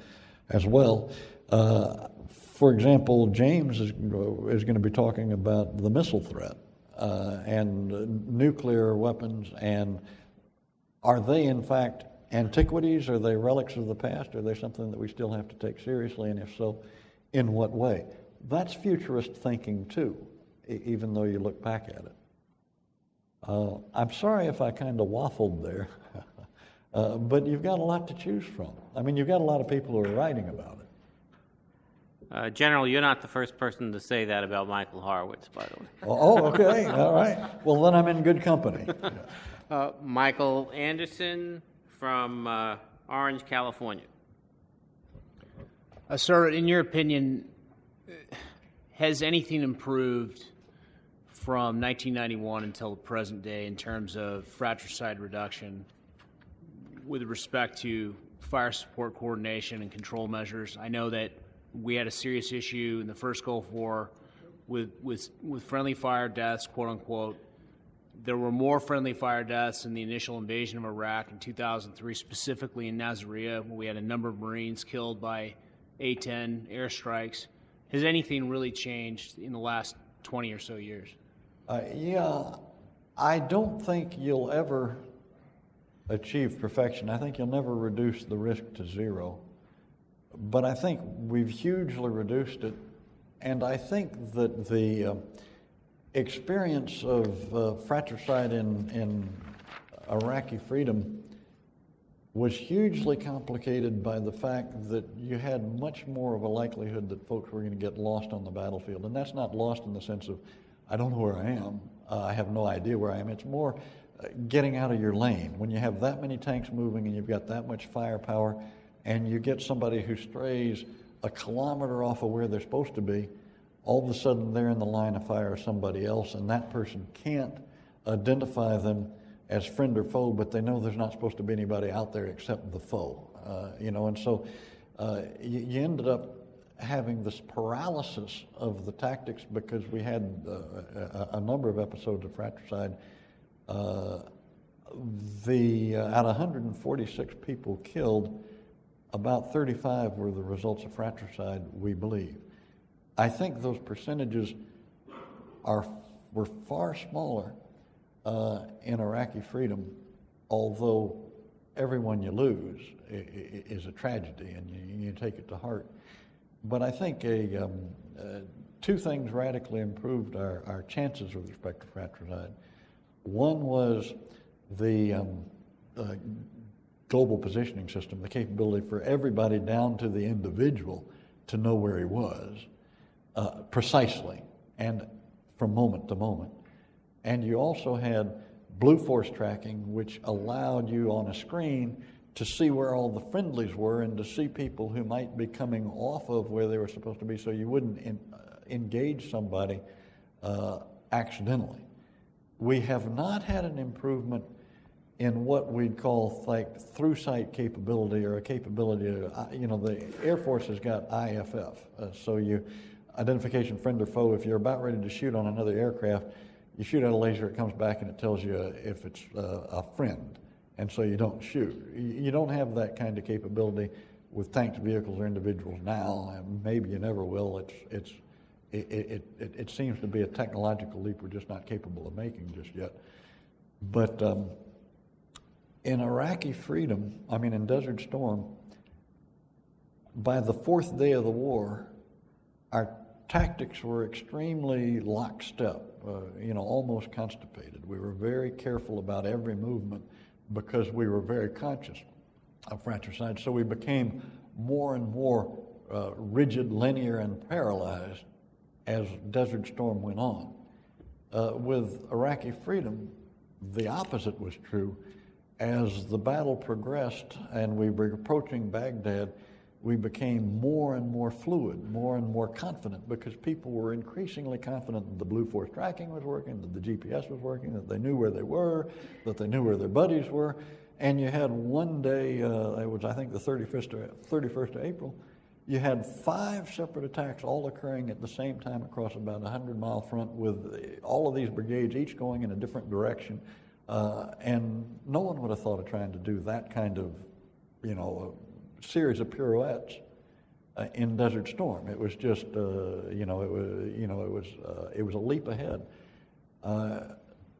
as well. For example, James is going to be talking about the missile threat and nuclear weapons, and are they in fact antiquities? Are they relics of the past? Are they something that we still have to take seriously, and if so, in what way? That's futurist thinking too, even though you look back at it. I'm sorry if I kind of waffled there, but you've got a lot to choose from. I mean, you've got a lot of people who are writing about it. General, you're not the first person to say that about Michael Horowitz, by the way. Oh, okay, all right. Well, then I'm in good company. Michael Anderson from Orange, California. Sir, in your opinion, has anything improved from 1991 until the present day in terms of fratricide reduction with respect to fire support coordination and control measures? I know that we had a serious issue in the first Gulf War with friendly fire deaths, quote unquote. There were more friendly fire deaths in the initial invasion of Iraq in 2003, specifically in Nasiriyah, where we had a number of Marines killed by A-10 airstrikes. Has anything really changed in the last 20 or so years? Yeah, I don't think you'll ever achieve perfection. I think you'll never reduce the risk to zero. But I think we've hugely reduced it, and I think that the experience of fratricide in Iraqi freedom was hugely complicated by the fact that you had much more of a likelihood that folks were going to get lost on the battlefield. And that's not lost in the sense of, I don't know where I am, I have no idea where I am. It's more getting out of your lane. When you have that many tanks moving and you've got that much firepower, and you get somebody who strays a kilometer off of where they're supposed to be, all of a sudden they're in the line of fire of somebody else, and that person can't identify them as friend or foe, but they know there's not supposed to be anybody out there except the foe. And so you ended up having this paralysis of the tactics because we had a number of episodes of fratricide. Out of 146 people killed, about 35 were the results of fratricide, we believe. I think those percentages were far smaller in Iraqi freedom, although everyone you lose is a tragedy, and you take it to heart. But I think two things radically improved our chances with respect to fratricide. One was the global positioning system, the capability for everybody down to the individual to know where he was precisely and from moment to moment. And you also had blue force tracking, which allowed you on a screen to see where all the friendlies were and to see people who might be coming off of where they were supposed to be, so you wouldn't engage somebody accidentally. We have not had an improvement in what we'd call like through sight capability, or a capability the Air Force has got IFF, so you identification friend or foe. If you're about ready to shoot on another aircraft, you shoot at a laser, it comes back and it tells you if it's a friend, and so you don't shoot. You don't have that kind of capability with tanks, vehicles, or individuals now, and maybe you never will. It seems to be a technological leap we're just not capable of making just yet. But in Iraqi freedom, in Desert Storm, by the fourth day of the war, our tactics were extremely lockstep, almost constipated. We were very careful about every movement because we were very conscious of fratricide. So we became more and more rigid, linear, and paralyzed as Desert Storm went on. With Iraqi freedom, the opposite was true. As the battle progressed and we were approaching Baghdad, we became more and more fluid, more and more confident, because people were increasingly confident that the Blue Force tracking was working, that the GPS was working, that they knew where they were, that they knew where their buddies were. And you had one day, it was I think the 31st of April, you had 5 separate attacks all occurring at the same time across about a 100-mile front, with all of these brigades each going in a different direction. And no one would have thought of trying to do that kind of, series of pirouettes in Desert Storm. It was just, it was a leap ahead.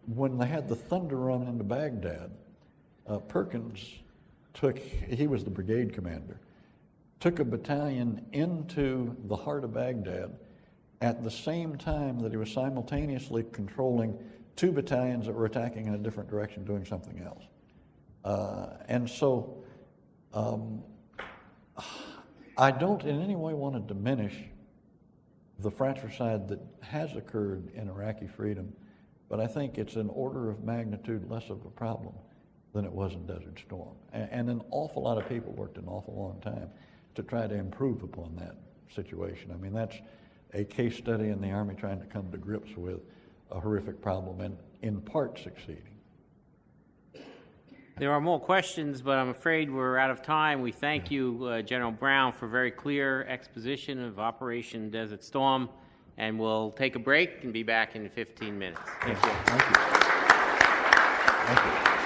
When they had the thunder run into Baghdad, Perkins he was the brigade commander, took a battalion into the heart of Baghdad at the same time that he was simultaneously controlling 2 battalions that were attacking in a different direction, doing something else. And so I don't in any way want to diminish the fratricide that has occurred in Iraqi freedom, but I think it's an order of magnitude less of a problem than it was in Desert Storm. And an awful lot of people worked an awful long time to try to improve upon that situation. I mean, that's a case study in the Army trying to come to grips with a horrific problem and in part succeeding. There are more questions, but I'm afraid we're out of time. We thank you, General Brown, for a very clear exposition of Operation Desert Storm, and we'll take a break and be back in 15 minutes. Thank you. Thank you. Thank you.